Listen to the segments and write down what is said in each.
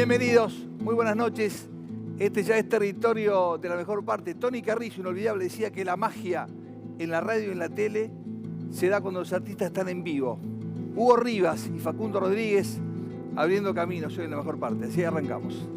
Bienvenidos, muy buenas noches. Este ya es territorio de la mejor parte. Tony Carrillo, inolvidable, decía que la magia en la radio y en la tele se da cuando los artistas están en vivo. Hugo Rivas y Facundo Rodríguez abriendo caminos hoy en la mejor parte. Así arrancamos.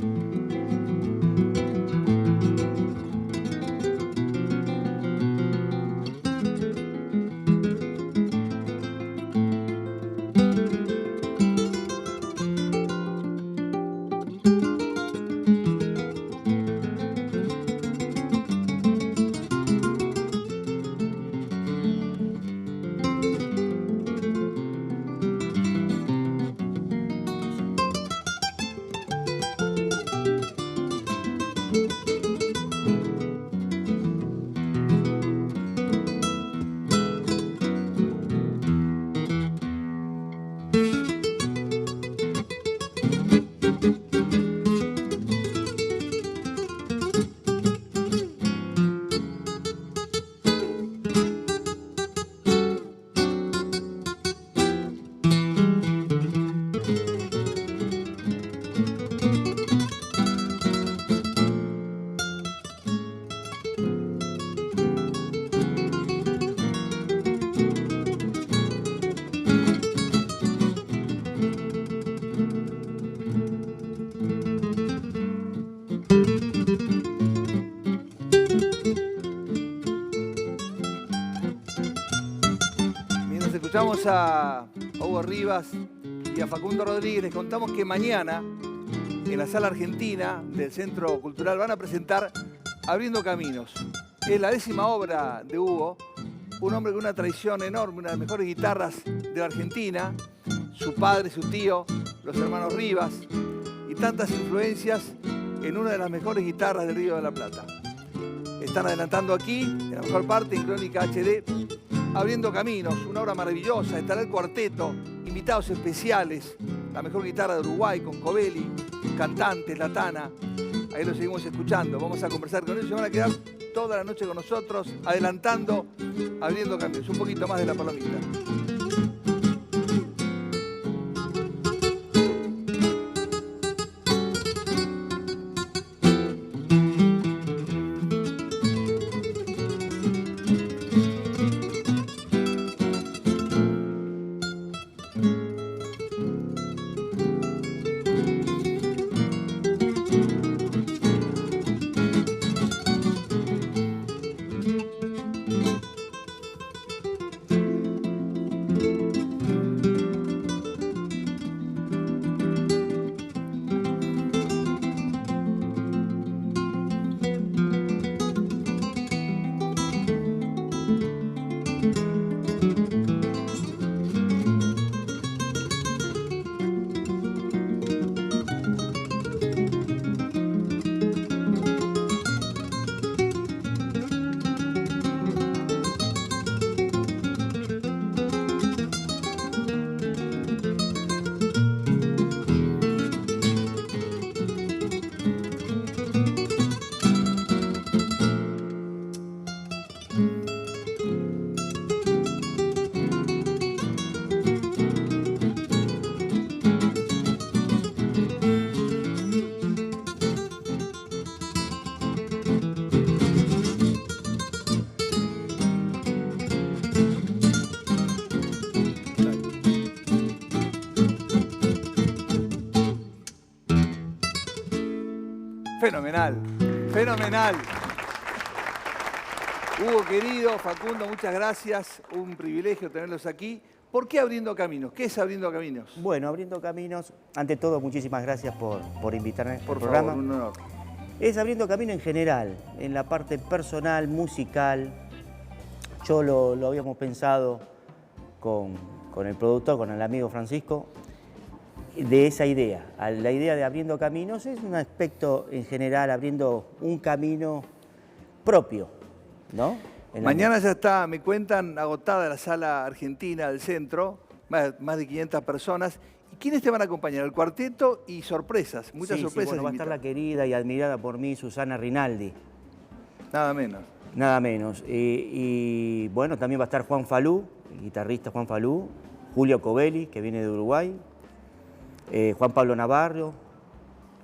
Escuchamos a Hugo Rivas y a Facundo Rodríguez. Les contamos que mañana en la Sala Argentina del Centro Cultural van a presentar Abriendo Caminos. Es la 10ª obra de Hugo, un hombre con una tradición enorme, una de las mejores guitarras de la Argentina, su padre, su tío, los hermanos Rivas y tantas influencias en una de las mejores guitarras del Río de la Plata. Están adelantando aquí, en la mejor parte, en Crónica HD, Abriendo Caminos, una obra maravillosa. Estará el cuarteto, invitados especiales, la mejor guitarra de Uruguay con Covelli, cantantes, La Tana. Ahí lo seguimos escuchando. Vamos a conversar con ellos. Se van a quedar toda la noche con nosotros, adelantando Abriendo Caminos. Un poquito más de La Palomita. Fenomenal, fenomenal. Hugo querido, Facundo, muchas gracias. Un privilegio tenerlos aquí. ¿Por qué Abriendo Caminos? ¿Qué es Abriendo Caminos? Bueno, Abriendo Caminos, ante todo, muchísimas gracias por invitarme a este Por programa. favor, un honor. Es Abriendo Camino en general, en la parte personal, musical. Yo lo habíamos pensado con el productor, con el amigo Francisco, de esa idea. La idea de Abriendo Caminos es un aspecto en general, abriendo un camino propio, ¿no? Mañana ya está, me cuentan, agotada la Sala Argentina del Centro, más de 500 personas. ¿Y quiénes te van a acompañar? El cuarteto y sorpresas, muchas sorpresas. Sí, bueno, va a estar la querida y admirada por mí Susana Rinaldi. Nada menos. Nada menos. Y bueno, también va a estar Juan Falú, el guitarrista Juan Falú, Julio Covelli, que viene de Uruguay, Juan Pablo Navarro,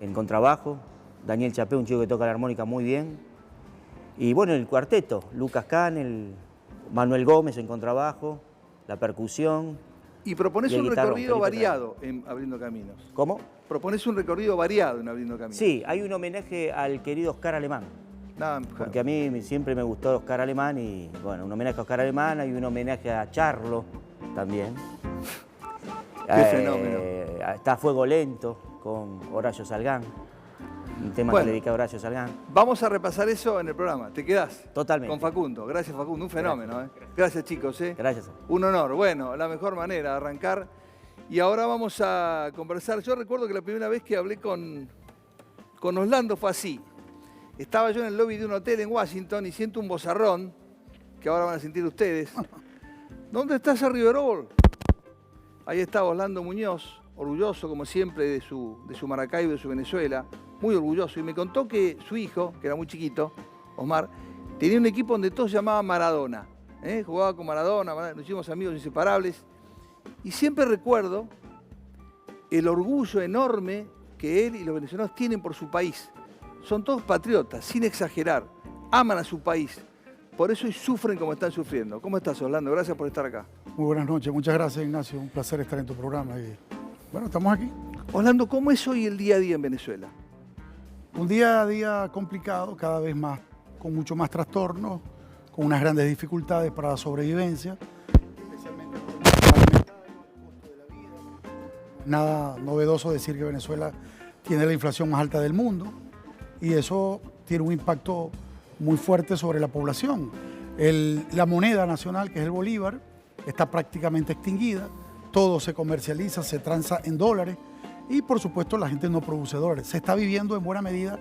en contrabajo, Daniel Chapé, un chico que toca la armónica muy bien, y bueno, el cuarteto, Lucas Can, Manuel Gómez en contrabajo, la percusión. Y propones un recorrido variado en Abriendo Caminos. ¿Cómo? Propones un recorrido variado en Abriendo Caminos. Sí, hay un homenaje al querido Oscar Alemán. Nada, porque a mí siempre me gustó Oscar Alemán y, bueno, un homenaje a Oscar Alemán, hay un homenaje a Charlo también. Qué fenómeno. Está Fuego Lento con Horacio Salgán, un tema que le dedica a Horacio Salgán. Vamos a repasar eso en el programa. ¿Te quedás? Totalmente. Con Facundo. Gracias, Facundo. Un fenómeno. Gracias, chicos. Gracias. Un honor. Bueno, la mejor manera de arrancar. Y ahora vamos a conversar. Yo recuerdo que la primera vez que hablé con Orlando fue así. Estaba yo en el lobby de un hotel en Washington y siento un bozarrón, que ahora van a sentir ustedes. ¿Dónde está ese Riverol? Ahí estaba Orlando Muñoz, orgulloso como siempre de su Maracaibo, de su Venezuela, muy orgulloso. Y me contó que su hijo, que era muy chiquito, Osmar, tenía un equipo donde todos se llamaban Maradona. Jugaba con Maradona, nos hicimos amigos inseparables. Y siempre recuerdo el orgullo enorme que él y los venezolanos tienen por su país. Son todos patriotas, sin exagerar, aman a su país. Por eso hoy sufren como están sufriendo. ¿Cómo estás, Orlando? Gracias por estar acá. Muy buenas noches, muchas gracias, Ignacio. Un placer estar en tu programa. Y, bueno, estamos aquí. Orlando, ¿cómo es hoy el día a día en Venezuela? Un día a día complicado, cada vez más, con mucho más trastornos, con unas grandes dificultades para la sobrevivencia, especialmente por el costo de la vida. Nada novedoso decir que Venezuela tiene la inflación más alta del mundo y eso tiene un impacto muy fuerte sobre la población. La moneda nacional, que es el bolívar, está prácticamente extinguida, todo se comercializa, se transa en dólares y por supuesto la gente no produce dólares. Se está viviendo en buena medida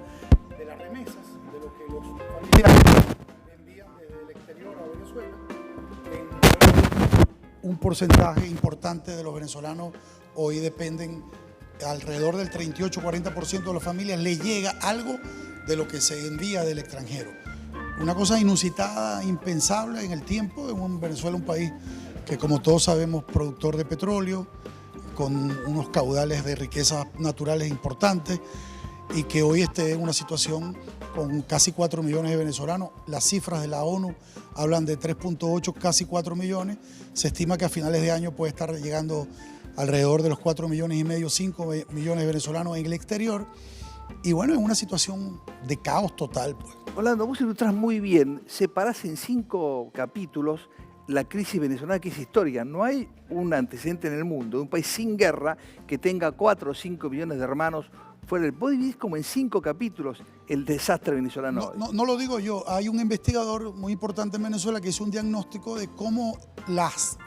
de las remesas, de lo que los familiares envían desde el exterior a Venezuela. Un porcentaje importante de los venezolanos hoy dependen, alrededor del 38-40% de las familias le llega algo de lo que se envía del extranjero. Una cosa inusitada, impensable en el tiempo, en Venezuela, un país que, como todos sabemos, productor de petróleo, con unos caudales de riquezas naturales importantes y que hoy esté en una situación con casi 4 millones de venezolanos. Las cifras de la ONU hablan de 3.8, casi 4 millones. Se estima que a finales de año puede estar llegando alrededor de los 4 millones y medio, 5 millones de venezolanos en el exterior. Y bueno, en una situación de caos total, pues. Orlando, vos ilustrás muy bien, separás en 5 capítulos la crisis venezolana, que es histórica. No hay un antecedente en el mundo de un país sin guerra que tenga 4 o 5 millones de hermanos fuera del... Vos dividís como en 5 capítulos el desastre venezolano. No lo digo yo, hay un investigador muy importante en Venezuela que hizo un diagnóstico de cómo las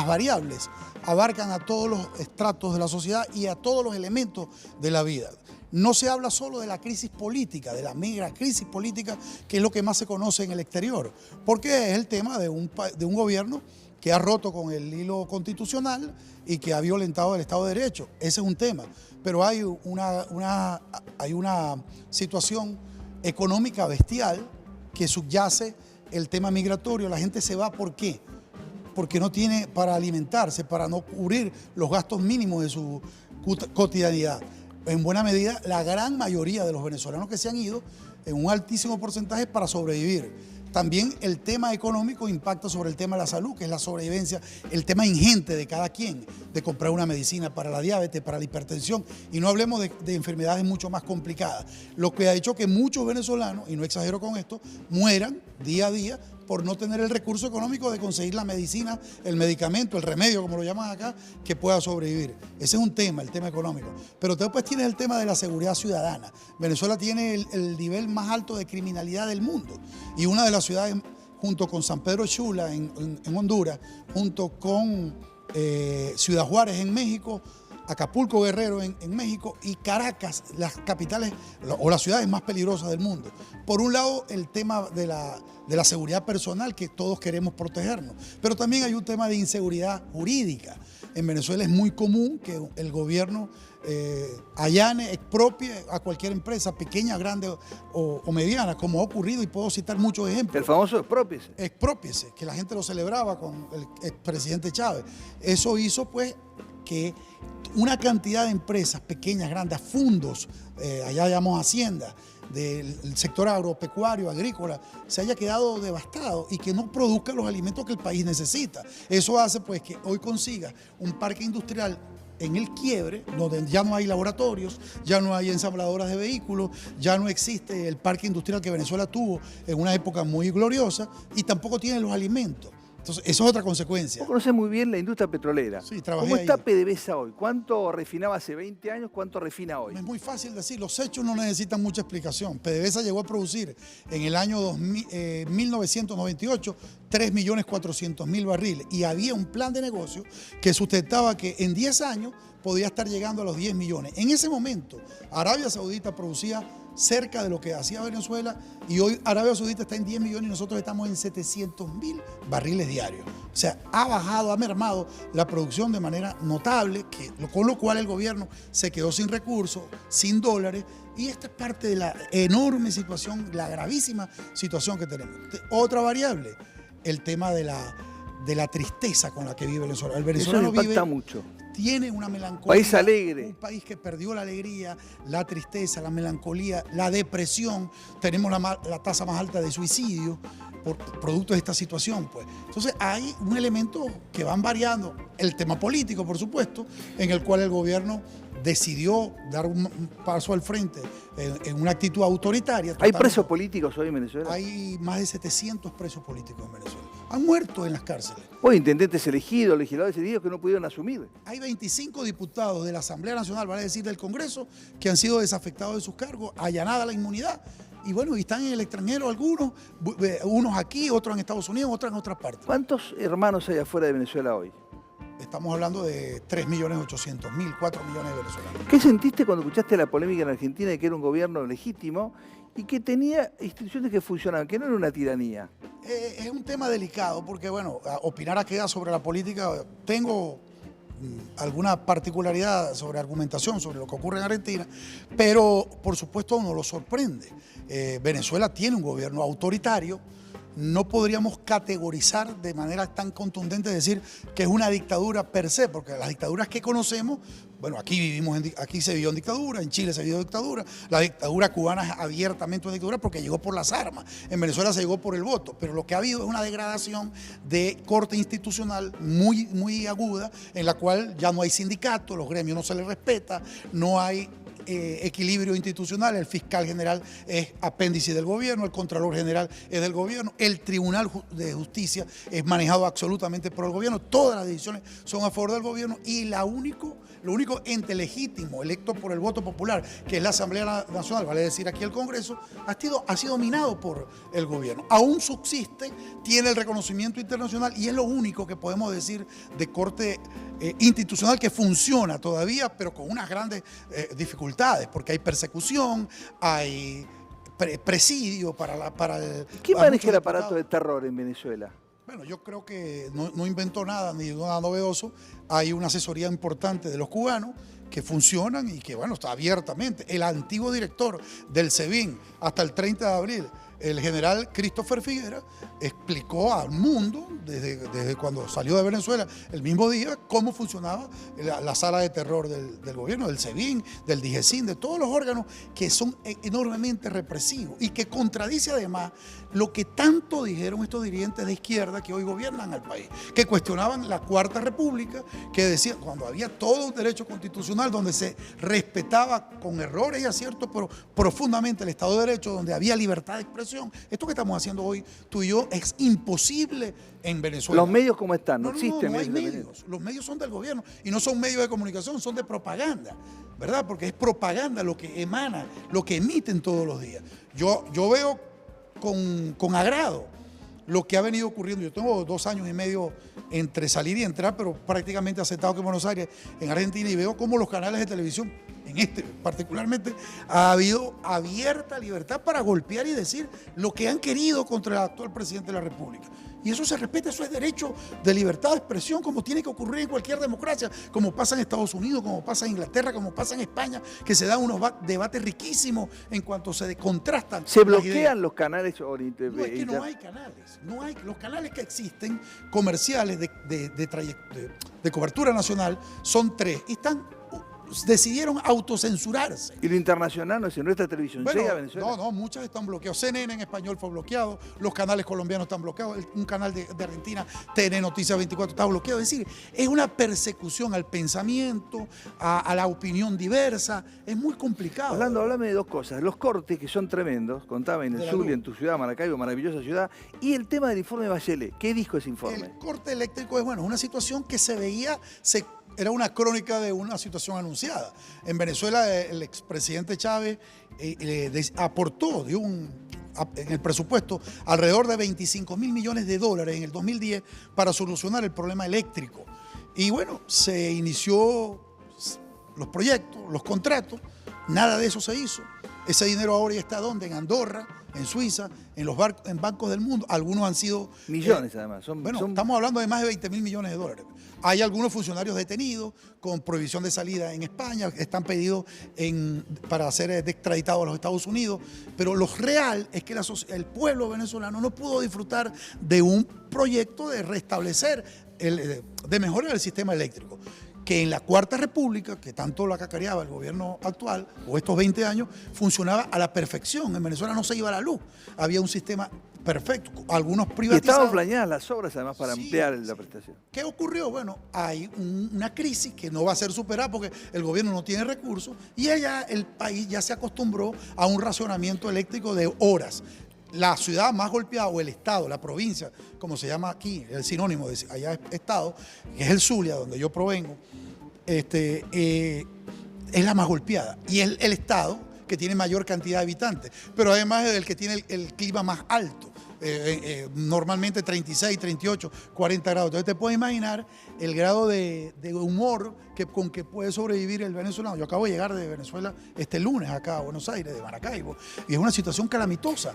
variables abarcan a todos los estratos de la sociedad y a todos los elementos de la vida. No se habla solo de la crisis política, de la mega crisis política, que es lo que más se conoce en el exterior, porque es el tema de un gobierno que ha roto con el hilo constitucional y que ha violentado el Estado de Derecho. Ese es un tema. Pero hay una situación económica bestial que subyace el tema migratorio. La gente se va, ¿por qué? Porque no tiene para alimentarse, para no cubrir los gastos mínimos de su cotidianidad. En buena medida, la gran mayoría de los venezolanos que se han ido, en un altísimo porcentaje, para sobrevivir. También el tema económico impacta sobre el tema de la salud, que es la sobrevivencia, el tema ingente de cada quien, de comprar una medicina para la diabetes, para la hipertensión, y no hablemos de enfermedades mucho más complicadas, lo que ha hecho que muchos venezolanos, y no exagero con esto, mueran día a día por no tener el recurso económico de conseguir la medicina, el medicamento, el remedio, como lo llaman acá, que pueda sobrevivir. Ese es un tema, el tema económico. Pero después tienes el tema de la seguridad ciudadana. Venezuela tiene el nivel más alto de criminalidad del mundo. Y una de las ciudades, junto con San Pedro Sula en Honduras, junto con Ciudad Juárez en México, Acapulco, Guerrero en México y Caracas, las capitales o las ciudades más peligrosas del mundo. Por un lado, el tema de la seguridad personal, que todos queremos protegernos, pero también hay un tema de inseguridad jurídica. En Venezuela es muy común que el gobierno allane, expropie a cualquier empresa, pequeña, grande o mediana, como ha ocurrido, y puedo citar muchos ejemplos. El famoso exprópiese. Exprópiese, que la gente lo celebraba con el expresidente Chávez. Eso hizo, pues, que una cantidad de empresas pequeñas, grandes, fundos, allá llamamos Hacienda, del sector agropecuario, agrícola, se haya quedado devastado y que no produzca los alimentos que el país necesita. Eso hace pues que hoy consiga un parque industrial en el quiebre, donde ya no hay laboratorios, ya no hay ensambladoras de vehículos, ya no existe el parque industrial que Venezuela tuvo en una época muy gloriosa y tampoco tiene los alimentos. Entonces, eso es otra consecuencia. Vos conocés muy bien la industria petrolera. Sí, trabajé ¿Cómo está ahí. PDVSA hoy? ¿Cuánto refinaba hace 20 años? ¿Cuánto refina hoy? Es muy fácil decir, los hechos no necesitan mucha explicación. PDVSA llegó a producir en el año 1998 3.400.000 barriles y había un plan de negocio que sustentaba que en 10 años podía estar llegando a los 10 millones. En ese momento, Arabia Saudita producía cerca de lo que hacía Venezuela y hoy Arabia Saudita está en 10 millones y nosotros estamos en 700.000 barriles diarios. O sea, ha bajado, ha mermado la producción de manera notable, con lo cual el gobierno se quedó sin recursos, sin dólares, y esta es parte de la enorme situación, la gravísima situación que tenemos. Otra variable, el tema de la tristeza con la que vive Venezuela. El venezolano Eso me impacta vive, mucho. tiene una melancolía. País alegre. Un país que perdió la alegría, la tristeza, la melancolía, la depresión. Tenemos la tasa más alta de suicidio por producto de esta situación, pues. Entonces hay un elemento que van variando. El tema político, por supuesto, en el cual el gobierno decidió dar un paso al frente en una actitud autoritaria. ¿Hay presos políticos hoy en Venezuela? Hay más de 700 presos políticos en Venezuela. Han muerto en las cárceles. Hoy intendentes elegidos, legisladores elegidos que no pudieron asumir. Hay 25 diputados de la Asamblea Nacional, vale decir del Congreso, que han sido desafectados de sus cargos, allanada la inmunidad. Y bueno, y están en el extranjero algunos, unos aquí, otros en Estados Unidos, otros en otras partes. ¿Cuántos hermanos hay afuera de Venezuela hoy? Estamos hablando de 3.800.000, 4 millones de venezolanos. ¿Qué sentiste cuando escuchaste la polémica en Argentina de que era un gobierno legítimo y que tenía instituciones que funcionaban, que no era una tiranía? Es un tema delicado porque, bueno, opinar a queda sobre la política, tengo alguna particularidad sobre argumentación sobre lo que ocurre en Argentina, pero por supuesto uno lo sorprende. Venezuela tiene un gobierno autoritario. No podríamos categorizar de manera tan contundente decir que es una dictadura per se, porque las dictaduras que conocemos, bueno, aquí se vivió en dictadura, en Chile se vivió en dictadura, la dictadura cubana es abiertamente una dictadura porque llegó por las armas, en Venezuela se llegó por el voto, pero lo que ha habido es una degradación de corte institucional muy, muy aguda, en la cual ya no hay sindicatos, los gremios no se les respeta, no hay equilibrio institucional, el fiscal general es apéndice del gobierno, el contralor general es del gobierno, el tribunal de justicia es manejado absolutamente por el gobierno, todas las decisiones son a favor del gobierno y lo único ente legítimo electo por el voto popular, que es la Asamblea Nacional, vale decir aquí el Congreso, ha sido minado por el gobierno. Aún subsiste, tiene el reconocimiento internacional y es lo único que podemos decir de corte institucional que funciona todavía, pero con unas grandes dificultades, porque hay persecución, hay presidio para el... ¿Quién maneja el aparato de terror en Venezuela? Bueno, yo creo que no inventó nada, ni nada novedoso. Hay una asesoría importante de los cubanos que funcionan y que, bueno, está abiertamente. El antiguo director del SEBIN hasta el 30 de abril, el general Christopher Figuera, explicó al mundo, desde cuando salió de Venezuela, el mismo día, cómo funcionaba la sala de terror del gobierno, del SEBIN, del DIGESIN, de todos los órganos que son enormemente represivos y que contradice además lo que tanto dijeron estos dirigentes de izquierda que hoy gobiernan al país, que cuestionaban la Cuarta República, que decían, cuando había todo un derecho constitucional donde se respetaba con errores y aciertos, pero profundamente el Estado de Derecho, donde había libertad de expresión. Esto que estamos haciendo hoy, tú y yo, es imposible en Venezuela. ¿Los medios cómo están? No existen no hay medios. medios. Los medios son del gobierno y no son medios de comunicación, son de propaganda, ¿verdad? Porque es propaganda lo que emana, lo que emiten todos los días. Yo veo con agrado lo que ha venido ocurriendo. Yo tengo 2 años y medio entre salir y entrar, pero prácticamente aceptado que en Buenos Aires, en Argentina, y veo cómo los canales de televisión, en este particularmente, ha habido abierta libertad para golpear y decir lo que han querido contra el actual presidente de la República. y eso se respeta, eso es derecho de libertad de expresión, como tiene que ocurrir en cualquier democracia, como pasa en Estados Unidos, como pasa en Inglaterra, como pasa en España, que se dan unos debates riquísimos en cuanto se contrastan. ¿Se bloquean los canales? No, es que no hay canales. No hay, los canales que existen comerciales de cobertura nacional son 3 y decidieron autocensurarse. ¿Y lo internacional, no es nuestra televisión Bueno, llega a Venezuela? no, muchas están bloqueadas. CNN en español fue bloqueado, los canales colombianos están bloqueados, un canal de Argentina, TN Noticias 24, está bloqueado. Es decir, es una persecución al pensamiento, a la opinión diversa, es muy complicado. Orlando, háblame de 2 cosas. Los cortes, que son tremendos, contaba en el Zulia, en tu ciudad, Maracaibo, maravillosa ciudad, y el tema del informe Bachelet. ¿Qué dijo ese informe? El corte eléctrico es, bueno, una situación que se veía, era una crónica de una situación anunciada. En Venezuela el expresidente Chávez aportó en el presupuesto alrededor de 25.000 millones de dólares en el 2010 para solucionar el problema eléctrico. Y bueno, se inició los proyectos, los contratos, nada de eso se hizo. Ese dinero ahora ya está ¿dónde? En Andorra, en Suiza, en bancos del mundo. Algunos han sido... Millones además. Estamos hablando de más de 20.000 millones de dólares. Hay algunos funcionarios detenidos con prohibición de salida en España, están pedidos para ser extraditados a los Estados Unidos, pero lo real es que el pueblo venezolano no pudo disfrutar de un proyecto de restablecer, de mejorar el sistema eléctrico, que en la Cuarta República, que tanto la cacareaba el gobierno actual, o estos 20 años, funcionaba a la perfección. En Venezuela no se iba la luz, había un sistema perfecto, algunos privatizados. Y estaban planeadas las obras además para ampliar la prestación. ¿Qué ocurrió? Bueno, hay una crisis que no va a ser superada porque el gobierno no tiene recursos y allá el país ya se acostumbró a un racionamiento eléctrico de horas. La ciudad más golpeada, o el estado, la provincia, como se llama aquí, el sinónimo de allá es estado, que es el Zulia, donde yo provengo, es la más golpeada. Y es el estado que tiene mayor cantidad de habitantes, pero además es el que tiene el clima más alto. Normalmente 36, 38, 40 grados. Entonces te puedes imaginar el grado de humor con que puede sobrevivir el venezolano. Yo acabo de llegar de Venezuela este lunes acá a Buenos Aires, de Maracaibo, y es una situación calamitosa.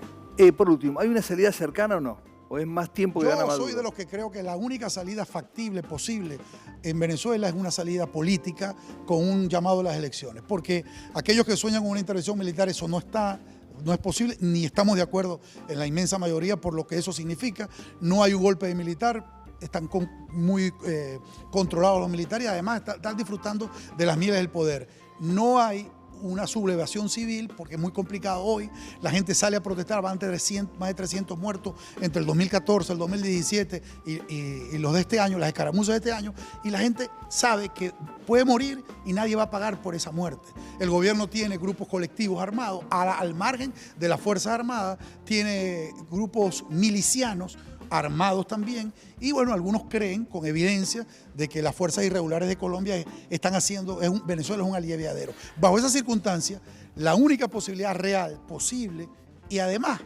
Por último, ¿hay una salida cercana o no? ¿O es más tiempo que gana Maduro? Yo soy de los que creo que la única salida factible posible en Venezuela es una salida política con un llamado a las elecciones, porque aquellos que sueñan con una intervención militar, eso no es posible, ni estamos de acuerdo en la inmensa mayoría por lo que eso significa. No hay un golpe de militar, están muy controlados los militares y además están disfrutando de las mieles del poder. No hay una sublevación civil porque es muy complicado hoy. La gente sale a protestar, van más de 300 muertos entre el 2014, el 2017 y los de este año, las escaramuzas de este año, y la gente sabe que puede morir y nadie va a pagar por esa muerte. El gobierno tiene grupos colectivos armados, al margen de las Fuerzas Armadas, tiene grupos milicianos armados también, y bueno, algunos creen con evidencia de que las fuerzas irregulares de Colombia están haciendo, Venezuela es un aliviadero. Bajo esa circunstancia, la única posibilidad real, posible, y además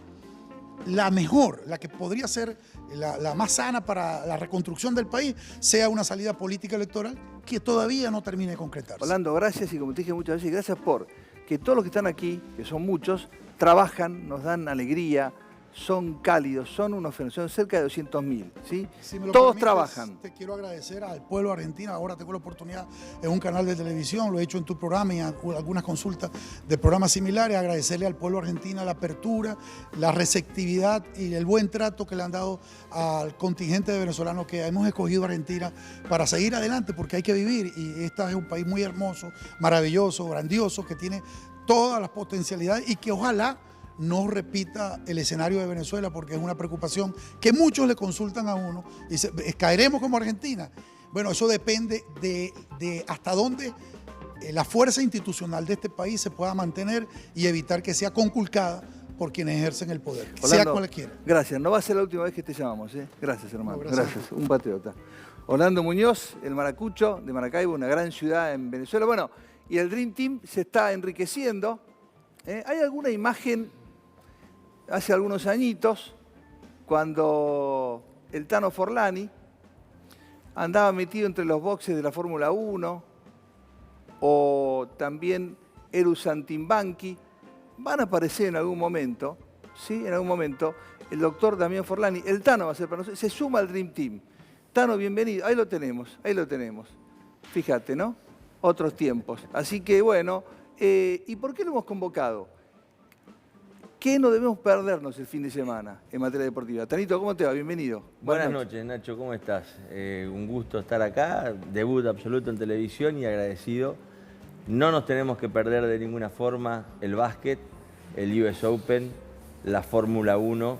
la mejor, la que podría ser la más sana para la reconstrucción del país, sea una salida política electoral que todavía no termine de concretarse. Orlando, gracias, y como te dije muchas veces, gracias por que todos los que están aquí, que son muchos, trabajan, nos dan alegría, son cálidos, son unos fenómenos, son cerca de 200.000, ¿sí? Si me lo todos permites, trabajan. Te quiero agradecer al pueblo argentino. Ahora tengo la oportunidad en un canal de televisión, lo he hecho en tu programa y algunas consultas de programas similares, agradecerle al pueblo argentino la apertura, la receptividad y el buen trato que le han dado al contingente de venezolanos que hemos escogido Argentina para seguir adelante, porque hay que vivir, y este es un país muy hermoso, maravilloso, grandioso, que tiene todas las potencialidades y que ojalá no repita el escenario de Venezuela, porque es una preocupación que muchos le consultan a uno y dicen, ¿caeremos como Argentina? Bueno, eso depende de hasta dónde la fuerza institucional de este país se pueda mantener y evitar que sea conculcada por quienes ejercen el poder, Orlando, sea cualquiera. Gracias, no va a ser la última vez que te llamamos, ¿eh? Gracias, hermano. No, gracias. Un patriota. Orlando Muñoz, el maracucho de Maracaibo, una gran ciudad en Venezuela. Bueno, y el Dream Team se está enriqueciendo. ¿Hay alguna imagen hace algunos añitos, cuando el Tano Forlani andaba metido entre los boxes de la Fórmula 1, o también Eru Santimbanqui, van a aparecer en algún momento, ¿sí? En algún momento, el doctor Damián Forlani. El Tano va a ser para nosotros, se suma al Dream Team. Tano, bienvenido, ahí lo tenemos, ahí lo tenemos. Fíjate, ¿no? Otros tiempos. Así que bueno, ¿y por qué lo hemos convocado? ¿Qué no debemos perdernos el fin de semana en materia deportiva? Tanito, ¿cómo te va? Bienvenido. Buenas noches, Nacho, ¿cómo estás? Un gusto estar acá, debut absoluto en televisión y agradecido. No nos tenemos que perder de ninguna forma el básquet, el US Open, la Fórmula 1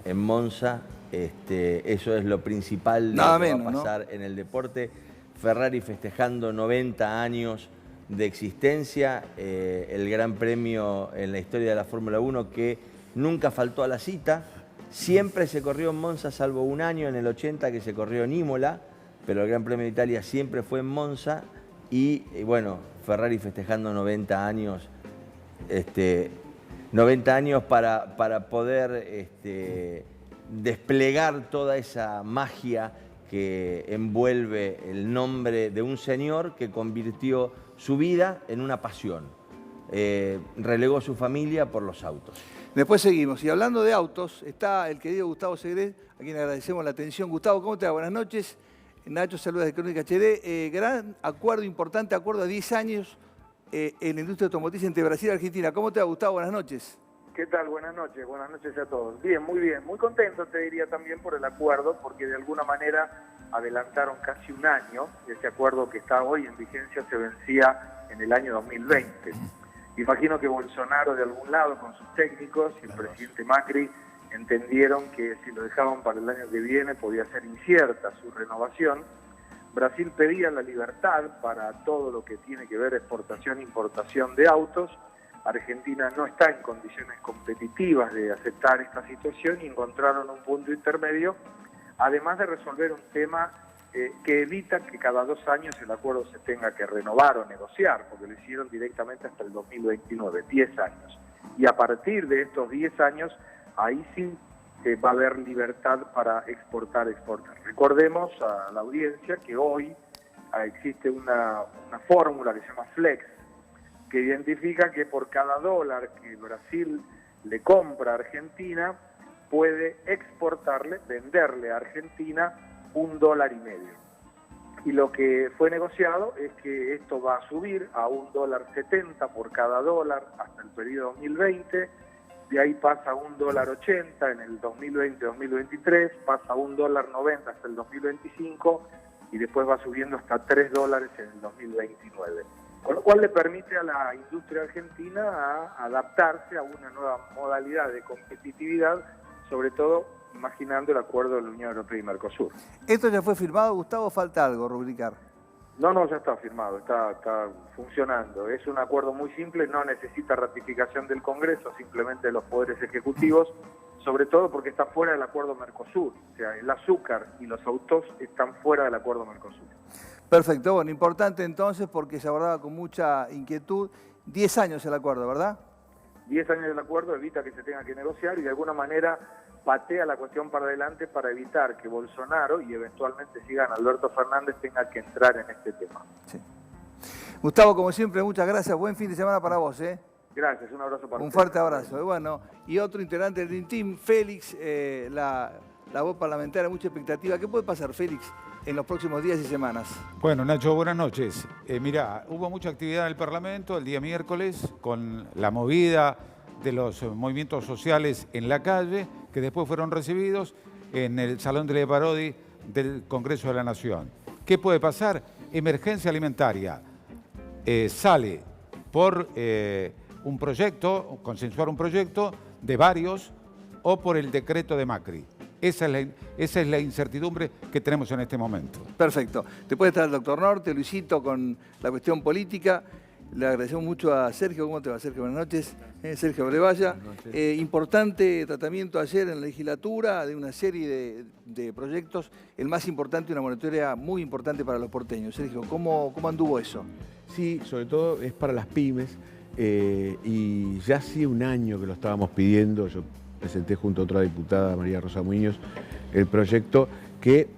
en Monza. Eso es lo principal de lo que va a pasar en el deporte. Ferrari festejando 90 años de existencia, el gran premio en la historia de la Fórmula 1 que nunca faltó a la cita. Siempre se corrió en Monza, salvo un año en el 80 que se corrió en Imola, pero el Gran Premio de Italia siempre fue en Monza. Y bueno, Ferrari festejando 90 años, 90 años para poder desplegar toda esa magia que envuelve el nombre de un señor que convirtió su vida en una pasión. Relegó su familia por los autos. Después seguimos. Y hablando de autos, está el querido Gustavo Segret, a quien agradecemos la atención. Gustavo, ¿cómo te va? Buenas noches. Nacho, saludos de Crónica HD. Gran acuerdo, importante acuerdo a 10 años en la industria automotriz entre Brasil y Argentina. ¿Cómo te va, Gustavo? Buenas noches. ¿Qué tal? Buenas noches a todos. Bien, muy contento te diría también por el acuerdo, porque de alguna manera adelantaron casi un año. Ese acuerdo que está hoy en vigencia se vencía en el año 2020. Imagino que Bolsonaro de algún lado con sus técnicos y el presidente Macri entendieron que si lo dejaban para el año que viene podía ser incierta su renovación. Brasil pedía la libertad para todo lo que tiene que ver exportación e importación de autos. Argentina no está en condiciones competitivas de aceptar esta situación y encontraron un punto intermedio, además de resolver un tema que evita que cada 2 años el acuerdo se tenga que renovar o negociar, porque lo hicieron directamente hasta el 2029, 10 años. Y a partir de estos 10 años, ahí sí va a haber libertad para exportar. Recordemos a la audiencia que hoy existe una fórmula que se llama Flex, que identifica que por cada dólar que Brasil le compra a Argentina, puede venderle a Argentina $1,50. Y lo que fue negociado es que esto va a subir a $1,70 por cada dólar hasta el periodo 2020, de ahí pasa a $1,80 en el 2020-2023, pasa a $1,90 hasta el 2025 y después va subiendo hasta $3 en el 2029. Con lo cual le permite a la industria argentina a adaptarse a una nueva modalidad de competitividad, sobre todo imaginando el acuerdo de la Unión Europea y Mercosur. ¿Esto ya fue firmado, Gustavo? ¿Falta algo rubricar? No, ya está firmado, está funcionando. Es un acuerdo muy simple, no necesita ratificación del Congreso, simplemente de los poderes ejecutivos, sobre todo porque está fuera del acuerdo Mercosur. O sea, el azúcar y los autos están fuera del acuerdo Mercosur. Perfecto, bueno, importante entonces porque se abordaba con mucha inquietud. 10 años el acuerdo, ¿verdad? 10 años del acuerdo evita que se tenga que negociar y de alguna manera patea la cuestión para adelante para evitar que Bolsonaro y eventualmente sigan Alberto Fernández tenga que entrar en este tema. Sí. Gustavo, como siempre, muchas gracias. Buen fin de semana para vos, ¿eh? Gracias, un abrazo para Un ustedes. fuerte abrazo. Y bueno, y otro integrante del Dream Team, Félix, la voz parlamentaria, mucha expectativa. ¿Qué puede pasar, Félix, en los próximos días y semanas? Bueno, Nacho, buenas noches. Mirá, hubo mucha actividad en el Parlamento el día miércoles con la movida de los movimientos sociales en la calle, que después fueron recibidos en el Salón de la Parodi del Congreso de la Nación. ¿Qué puede pasar? Emergencia alimentaria. Sale por un proyecto, consensuar un proyecto de varios o por el decreto de Macri. Esa es la incertidumbre que tenemos en este momento. Perfecto. Después está el doctor Norte, Luisito, con la cuestión política. Le agradecemos mucho a Sergio. ¿Cómo te va, Sergio? Buenas noches. Sergio Brevalla. Importante tratamiento ayer en la legislatura de una serie de proyectos. El más importante, una moratoria muy importante para los porteños. Sergio, ¿cómo anduvo eso? Sí, sobre todo es para las pymes y ya hace un año que lo estábamos pidiendo. Yo presenté junto a otra diputada, María Rosa Muñoz, el proyecto que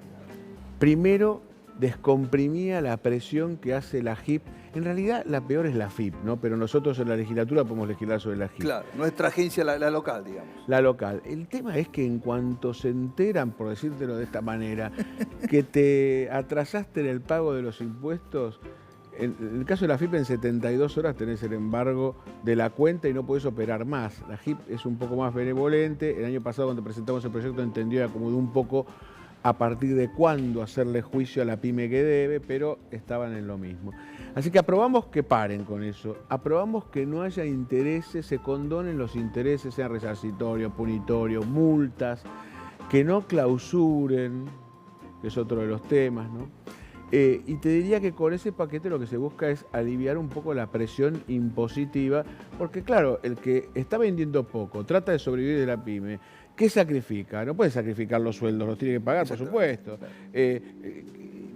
primero descomprimía la presión que hace la JIP. En realidad la peor es la FIP, ¿no? Pero nosotros en la legislatura podemos legislar sobre la JIP. Claro, nuestra agencia, la local, digamos. La local. El tema es que en cuanto se enteran, por decírtelo de esta manera, que te atrasaste en el pago de los impuestos, en el caso de la FIP en 72 horas tenés el embargo de la cuenta y no podés operar más. La JIP es un poco más benevolente. El año pasado cuando presentamos el proyecto entendió y acomodó un poco a partir de cuándo hacerle juicio a la pyme que debe, pero estaban en lo mismo. Así que aprobamos que paren con eso, aprobamos que no haya intereses, se condonen los intereses, sean resarcitorios, punitorios, multas, que no clausuren, que es otro de los temas, ¿no? Y te diría que con ese paquete lo que se busca es aliviar un poco la presión impositiva, porque claro, el que está vendiendo poco, trata de sobrevivir de la pyme, ¿qué sacrifica? No puede sacrificar los sueldos, los tiene que pagar, por supuesto.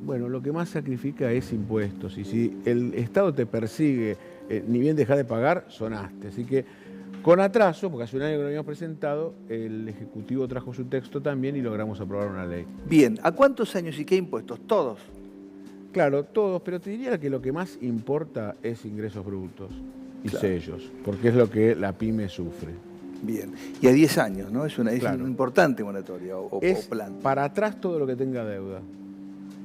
Bueno, lo que más sacrifica es impuestos, y si el Estado te persigue, ni bien deja de pagar, sonaste. Así que con atraso, porque hace un año que lo habíamos presentado, el Ejecutivo trajo su texto también y logramos aprobar una ley. Bien, ¿a cuántos años y qué impuestos? Todos. Claro, todos, pero te diría que lo que más importa es ingresos brutos y sellos, porque es lo que la pyme sufre. Bien, y a 10 años, ¿no? Es una Claro. importante moratoria o plan. Para atrás todo lo que tenga deuda.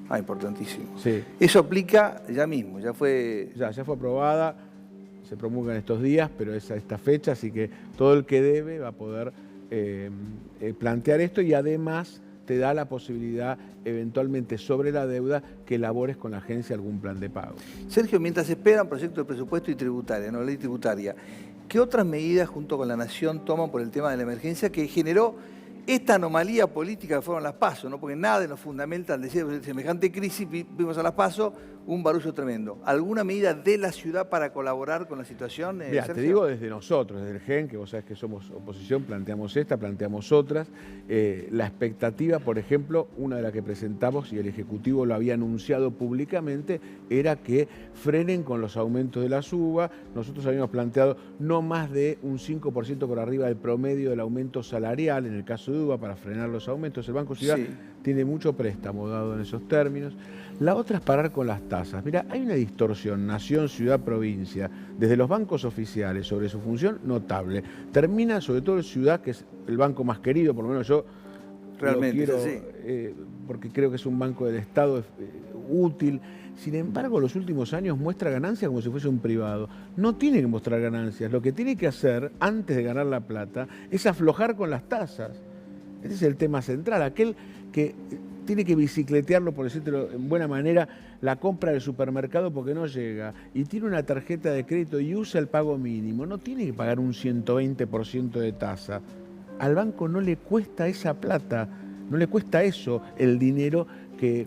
Ah, importantísimo. Sí. Eso aplica ya mismo, ya fue... Ya fue aprobada, se promulga en estos días, pero es a esta fecha, así que todo el que debe va a poder plantear esto y además te da la posibilidad eventualmente sobre la deuda que elabores con la agencia algún plan de pago. Sergio, mientras esperan proyecto de presupuesto y tributaria, no ley tributaria, ¿qué otras medidas junto con la Nación toman por el tema de la emergencia que generó esta anomalía política que fueron las PASO, ¿no? Porque nada de lo fundamental, decía, semejante crisis, vimos a las PASO un barullo tremendo. ¿Alguna medida de la ciudad para colaborar con la situación, Mira, Sergio? te digo desde nosotros, desde el GEN, que vos sabés que somos oposición, planteamos esta, planteamos otras. La expectativa, por ejemplo, una de las que presentamos y el Ejecutivo lo había anunciado públicamente, era que frenen con los aumentos de la suba. Nosotros habíamos planteado no más de un 5% por arriba del promedio del aumento salarial, en el caso de UBA, para frenar los aumentos. El Banco Ciudad tiene mucho préstamo dado en esos términos. La otra es parar con las tasas. Mira, hay una distorsión nación, ciudad, provincia, desde los bancos oficiales sobre su función notable. Termina sobre todo en Ciudad, que es el banco más querido, por lo menos yo realmente lo quiero, porque creo que es un banco del Estado útil. Sin embargo, los últimos años muestra ganancias como si fuese un privado. No tiene que mostrar ganancias. Lo que tiene que hacer antes de ganar la plata es aflojar con las tasas. Ese es el tema central. Aquel que tiene que bicicletearlo, por decírtelo en buena manera, la compra del supermercado porque no llega y tiene una tarjeta de crédito y usa el pago mínimo, no tiene que pagar un 120% de tasa. Al banco no le cuesta esa plata, no le cuesta eso, el dinero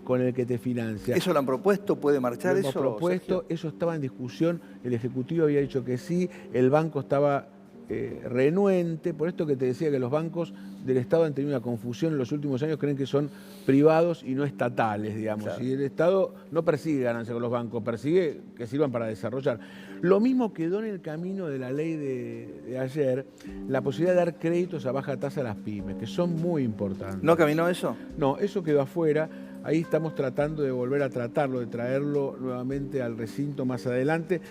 con el que te financia. ¿Eso lo han propuesto? ¿Puede marchar lo eso? Hemos propuesto, eso estaba en discusión, el Ejecutivo había dicho que sí, el banco estaba renuente, por esto que te decía que los bancos del Estado han tenido una confusión en los últimos años, creen que son privados y no estatales, digamos. Claro. Y el Estado no persigue ganancias con los bancos, persigue que sirvan para desarrollar. Lo mismo quedó en el camino de la ley de ayer, la posibilidad de dar créditos a baja tasa a las pymes, que son muy importantes. ¿No caminó eso? No, eso quedó afuera. Ahí estamos tratando de volver a tratarlo, de traerlo nuevamente al recinto más adelante.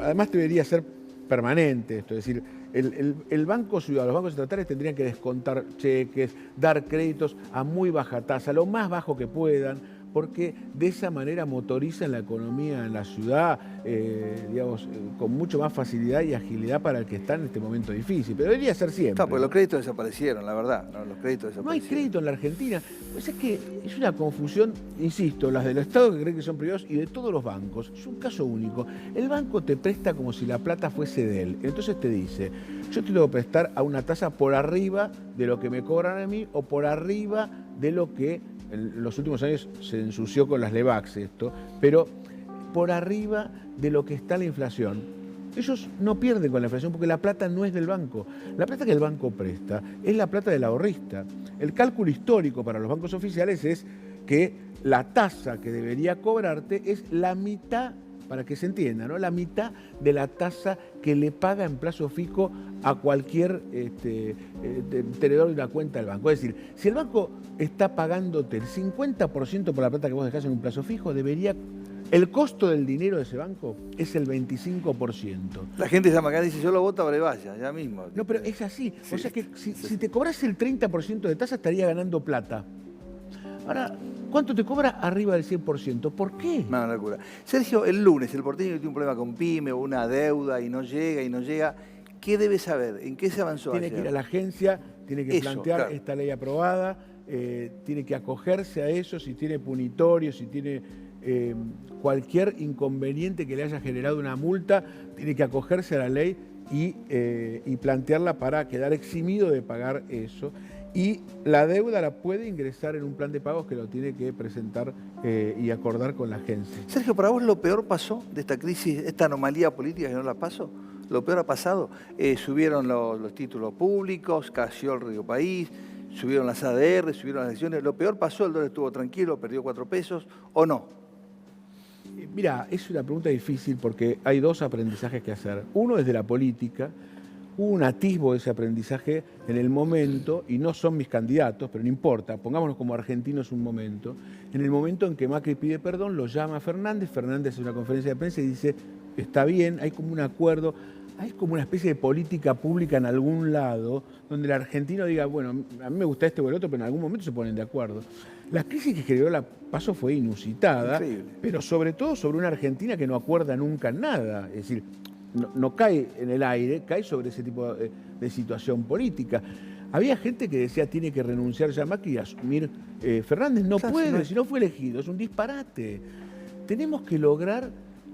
Además debería ser permanente esto, es decir, el Banco Ciudad, los bancos estatales tendrían que descontar cheques, dar créditos a muy baja tasa, lo más bajo que puedan, porque de esa manera motorizan la economía en la ciudad, digamos, con mucho más facilidad y agilidad para el que está en este momento difícil. Pero debería ser siempre. No, porque los créditos desaparecieron, la verdad. ¿No? Los créditos desaparecieron. No hay crédito en la Argentina. Pues es que es una confusión, insisto, las del Estado que creen que son privados y de todos los bancos. Es un caso único. El banco te presta como si la plata fuese de él. Entonces te dice, yo te tengo que prestar a una tasa por arriba de lo que me cobran a mí o por arriba de lo que en los últimos años se ensució con las LEVAX esto, pero por arriba de lo que está la inflación. Ellos no pierden con la inflación porque la plata no es del banco. La plata que el banco presta es la plata del ahorrista. El cálculo histórico para los bancos oficiales es que la tasa que debería cobrarte es la mitad para que se entienda, ¿no? La mitad de la tasa que le paga en plazo fijo a cualquier tenedor de una cuenta del banco. Es decir, si el banco está pagándote el 50% por la plata que vos dejás en un plazo fijo, el costo del dinero de ese banco es el 25%. La gente llama acá y dice, yo lo voto a Brevalla, ya mismo. No, pero es así. Sí, O sea que sí. si te cobras el 30% de tasa, estaría ganando plata. Ahora, ¿cuánto te cobra? Arriba del 100%. ¿Por qué? Una locura. Sergio, el lunes el porteño tiene un problema con PYME o una deuda y no llega. ¿Qué debe saber? ¿En qué se avanzó Tiene ayer? que ir a la agencia, tiene que Eso, plantear claro. esta ley aprobada, tiene que acogerse a eso, si tiene punitorio, si tiene cualquier inconveniente que le haya generado una multa, tiene que acogerse a la ley y plantearla para quedar eximido de pagar eso. Y la deuda la puede ingresar en un plan de pagos que lo tiene que presentar y acordar con la agencia. Sergio, ¿para vos lo peor pasó de esta crisis, esta anomalía política que no la pasó? ¿Lo peor ha pasado? Subieron los títulos públicos, cayó el Río País, subieron las ADR, subieron las elecciones. ¿Lo peor pasó? ¿El dólar estuvo tranquilo, perdió 4 pesos o no? Mira, es una pregunta difícil porque hay dos aprendizajes que hacer. Uno es de la política. Hubo un atisbo de ese aprendizaje en el momento, y no son mis candidatos, pero no importa, pongámonos como argentinos un momento, en el momento en que Macri pide perdón, lo llama a Fernández, Fernández hace una conferencia de prensa y dice, está bien, hay como un acuerdo, hay como una especie de política pública en algún lado, donde el argentino diga, bueno, a mí me gusta este o el otro, pero en algún momento se ponen de acuerdo. La crisis que generó la PASO fue inusitada, Increíble. pero sobre todo sobre una Argentina que no acuerda nunca nada, es decir, no cae en el aire, cae sobre ese tipo de situación política. Había gente que decía tiene que renunciar ya Macri y asumir Fernández. No puede, si no fue elegido, es un disparate. Tenemos que lograr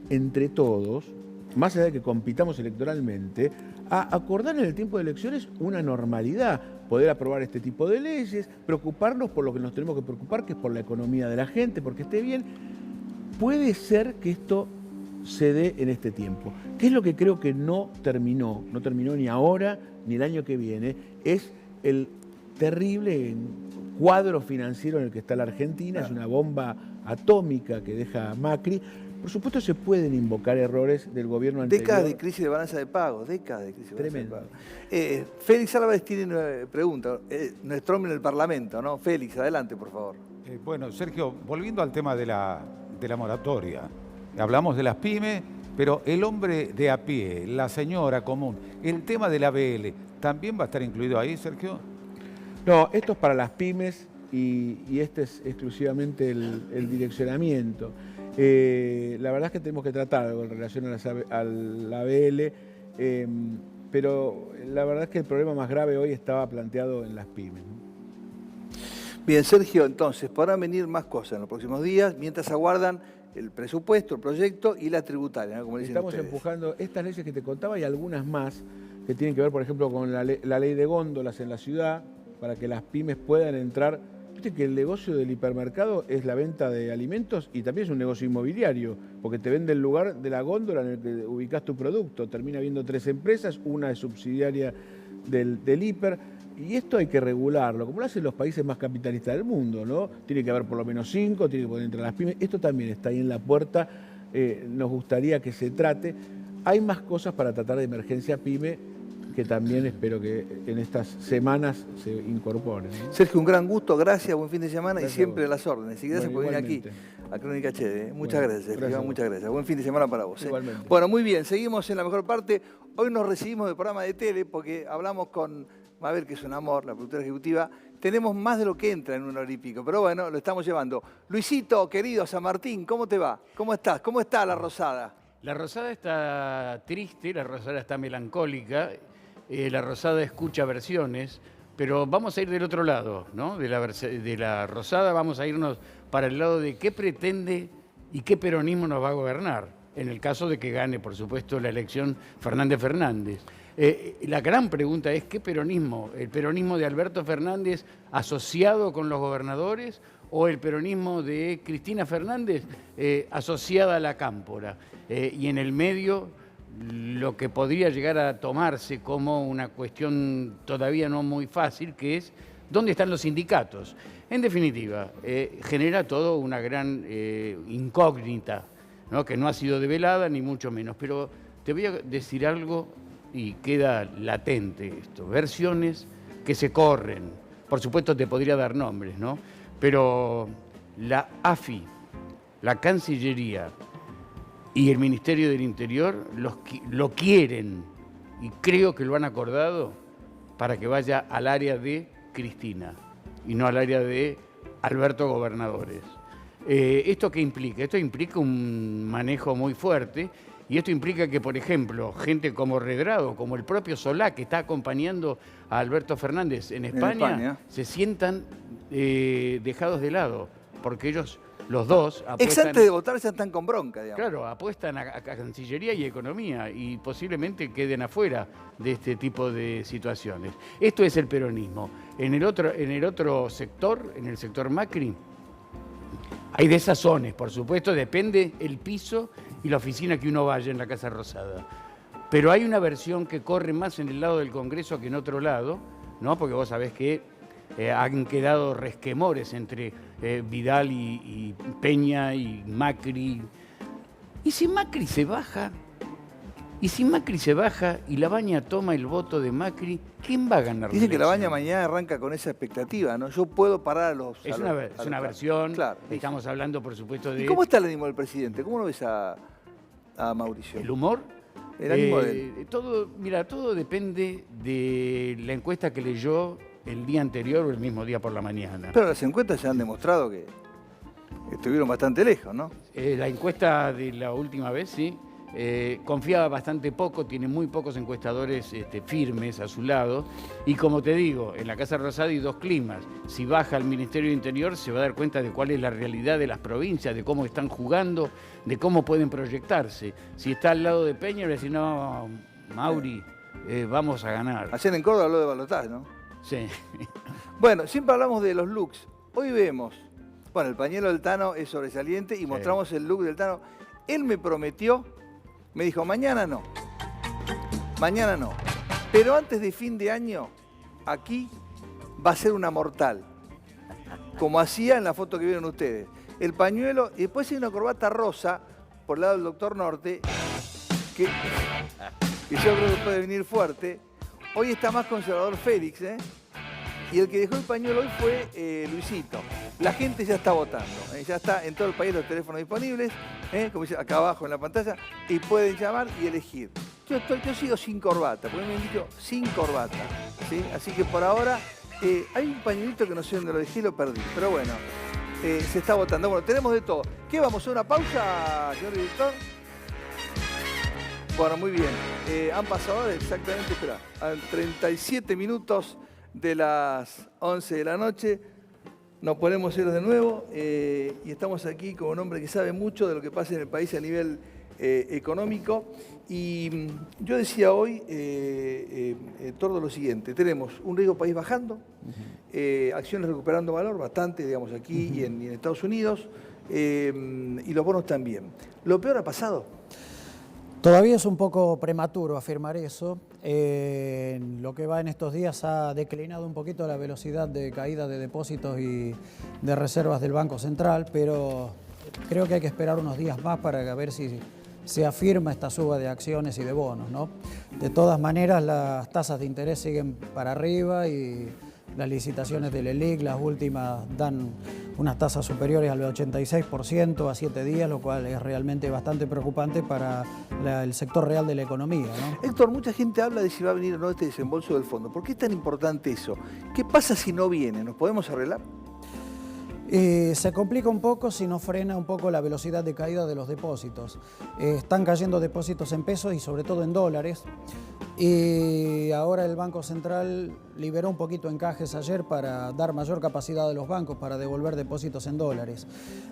entre todos, más allá de que compitamos electoralmente, a acordar en el tiempo de elecciones una normalidad, poder aprobar este tipo de leyes, preocuparnos por lo que nos tenemos que preocupar, que es por la economía de la gente, porque esté bien. Puede ser que esto se dé en este tiempo. ¿Qué es lo que creo que no terminó ni ahora ni el año que viene? Es el terrible cuadro financiero en el que está la Argentina, es una bomba atómica que deja Macri. Por supuesto se pueden invocar errores del gobierno anterior. Décadas de crisis de balanza de pagos, décadas de crisis de balanza de Tremendo. pagos. Félix Álvarez tiene una pregunta, nuestro hombre en el Parlamento, ¿no? Félix, adelante, por favor. Bueno, Sergio, volviendo al tema de la moratoria, hablamos de las pymes, pero el hombre de a pie, la señora común, el tema de la ABL, ¿también va a estar incluido ahí, Sergio? No, esto es para las pymes y este es exclusivamente el direccionamiento. La verdad es que tenemos que tratar algo en relación a la ABL, pero la verdad es que el problema más grave hoy estaba planteado en las pymes, ¿no? Bien, Sergio, entonces, podrán venir más cosas en los próximos días, mientras aguardan el presupuesto, el proyecto y la tributaria, ¿no? Como dicen Estamos ustedes. empujando estas leyes que te contaba y algunas más que tienen que ver, por ejemplo, con la ley de góndolas en la ciudad, para que las pymes puedan entrar. Viste que el negocio del hipermercado es la venta de alimentos y también es un negocio inmobiliario, porque te vende el lugar de la góndola en el que ubicás tu producto. Termina habiendo 3 empresas, una es subsidiaria del hiper. Y esto hay que regularlo, como lo hacen los países más capitalistas del mundo, ¿no? Tiene que haber por lo menos 5, tiene que poder entrar las pymes. Esto también está ahí en la puerta, nos gustaría que se trate. Hay más cosas para tratar de emergencia pyme que también espero que en estas semanas se incorporen, ¿no? Sergio, un gran gusto, gracias, buen fin de semana Gracias y siempre a a vos. las órdenes. Y gracias Bueno, por venir aquí igualmente. a Crónica HD. Muchas Bueno, gracias, Sergio, gracias a vos. muchas gracias. Buen fin de semana para vos. Igualmente. Bueno, muy bien, seguimos en la mejor parte. Hoy nos recibimos del programa de tele porque hablamos con Mabel, que es un amor, la productora ejecutiva. Tenemos más de lo que entra en una hora y pico, pero bueno, lo estamos llevando. Luisito, querido, San Martín, ¿cómo te va? ¿Cómo estás? ¿Cómo está la Rosada? La Rosada está triste, la Rosada está melancólica, la Rosada escucha versiones, pero vamos a ir del otro lado, ¿no? De la Rosada vamos a irnos para el lado de qué pretende y qué peronismo nos va a gobernar, en el caso de que gane, por supuesto, la elección Fernández. La gran pregunta es ¿qué peronismo? ¿El peronismo de Alberto Fernández asociado con los gobernadores o el peronismo de Cristina Fernández asociada a la Cámpora? Y en el medio lo que podría llegar a tomarse como una cuestión todavía no muy fácil, que es ¿dónde están los sindicatos? En definitiva, genera todo una gran incógnita. ¿no? Que no ha sido develada, ni mucho menos. Pero te voy a decir algo y queda latente esto. Versiones que se corren. Por supuesto te podría dar nombres, ¿no? Pero la AFI, la Cancillería y el Ministerio del Interior lo quieren y creo que lo han acordado para que vaya al área de Cristina y no al área de Alberto Gobernadores. ¿Esto qué implica? Esto implica un manejo muy fuerte y esto implica que, por ejemplo, gente como Redrado, como el propio Solá, que está acompañando a Alberto Fernández en España, se sientan dejados de lado, porque ellos, los dos, apuestan... Ex antes de votar ya están con bronca, digamos. Claro, apuestan a Cancillería y Economía y posiblemente queden afuera de este tipo de situaciones. Esto es el peronismo. En el otro sector, en el sector Macri, hay desazones, por supuesto, depende el piso y la oficina que uno vaya en la Casa Rosada. Pero hay una versión que corre más en el lado del Congreso que en otro lado, ¿no? Porque vos sabés que han quedado resquemores entre Vidal y Peña y Macri. ¿Y si Macri se baja? ¿Y si Macri se baja y Labaña toma el voto de Macri, quién va a ganar? Dice que Labaña mañana arranca con esa expectativa, ¿no? Yo puedo parar a los... Es una versión, claro, estamos hablando por supuesto de... ¿Y cómo está el ánimo del presidente? ¿Cómo lo ves a Mauricio? ¿El humor? El ánimo de él. Todo depende de la encuesta que leyó el día anterior o el mismo día por la mañana. Pero las encuestas ya han demostrado que estuvieron bastante lejos, ¿no? La encuesta de la última vez, sí. Confiaba bastante poco, tiene muy pocos encuestadores firmes a su lado. Y como te digo, en la Casa Rosada hay dos climas. Si baja al Ministerio de Interior se va a dar cuenta de cuál es la realidad de las provincias, de cómo están jugando, de cómo pueden proyectarse. Si está al lado de Peña, va a decir, no, Mauri, vamos a ganar. Ayer en Córdoba habló de balotaje, ¿no? Sí. Bueno, siempre hablamos de los looks. Hoy vemos, bueno, el pañuelo del Tano es sobresaliente y mostramos el look del Tano. Él me prometió, me dijo, mañana no, pero antes de fin de año, aquí va a ser una mortal, como hacía en la foto que vieron ustedes. El pañuelo, y después hay una corbata rosa, por el lado del Doctor Norte, que yo creo que puede venir fuerte. Hoy está más conservador Félix, y el que dejó el pañuelo hoy fue Luisito. La gente ya está votando, ya está en todo el país los teléfonos disponibles, como dice acá abajo en la pantalla, y pueden llamar y elegir. Yo sigo sin corbata, porque me han dicho sin corbata, ¿sí? Así que por ahora hay un pañuelito que no sé dónde lo dejé y lo perdí, pero bueno, se está votando. Bueno, tenemos de todo. ¿Qué vamos a una pausa, señor director? Bueno, muy bien. Han pasado exactamente, espera, 37 minutos de las 11 de la noche. Nos ponemos ceros de nuevo y estamos aquí con un hombre que sabe mucho de lo que pasa en el país a nivel económico. Y yo decía hoy, todo lo siguiente, tenemos un riesgo país bajando, acciones recuperando valor bastante, digamos, aquí y en Estados Unidos, y los bonos también. ¿Lo peor ha pasado? Todavía es un poco prematuro afirmar eso. Lo que va en estos días ha declinado un poquito la velocidad de caída de depósitos y de reservas del Banco Central, pero creo que hay que esperar unos días más para ver si se afirma esta suba de acciones y de bonos, ¿no? De todas maneras, las tasas de interés siguen para arriba y las licitaciones del ELIC, las últimas, dan unas tasas superiores al 86% a 7 días, lo cual es realmente bastante preocupante para el sector real de la economía, ¿no? Héctor, mucha gente habla de si va a venir o no este desembolso del fondo. ¿Por qué es tan importante eso? ¿Qué pasa si no viene? ¿Nos podemos arreglar? Se complica un poco si no frena un poco la velocidad de caída de los depósitos. Están cayendo depósitos en pesos y sobre todo en dólares. Y ahora el Banco Central liberó un poquito encajes ayer para dar mayor capacidad a los bancos para devolver depósitos en dólares.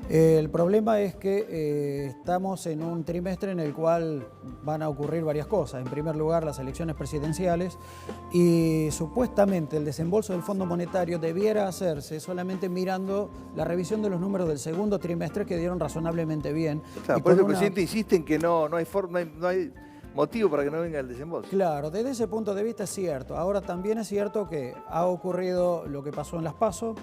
El problema es que estamos en un trimestre en el cual van a ocurrir varias cosas. En primer lugar, las elecciones presidenciales y supuestamente el desembolso del Fondo Monetario debiera hacerse solamente mirando la revisión de los números del segundo trimestre que dieron razonablemente bien. Claro, por eso el presidente insiste en que no hay motivo para que no venga el desembolso. Claro, desde ese punto de vista es cierto. Ahora también es cierto que ha ocurrido lo que pasó en las PASO.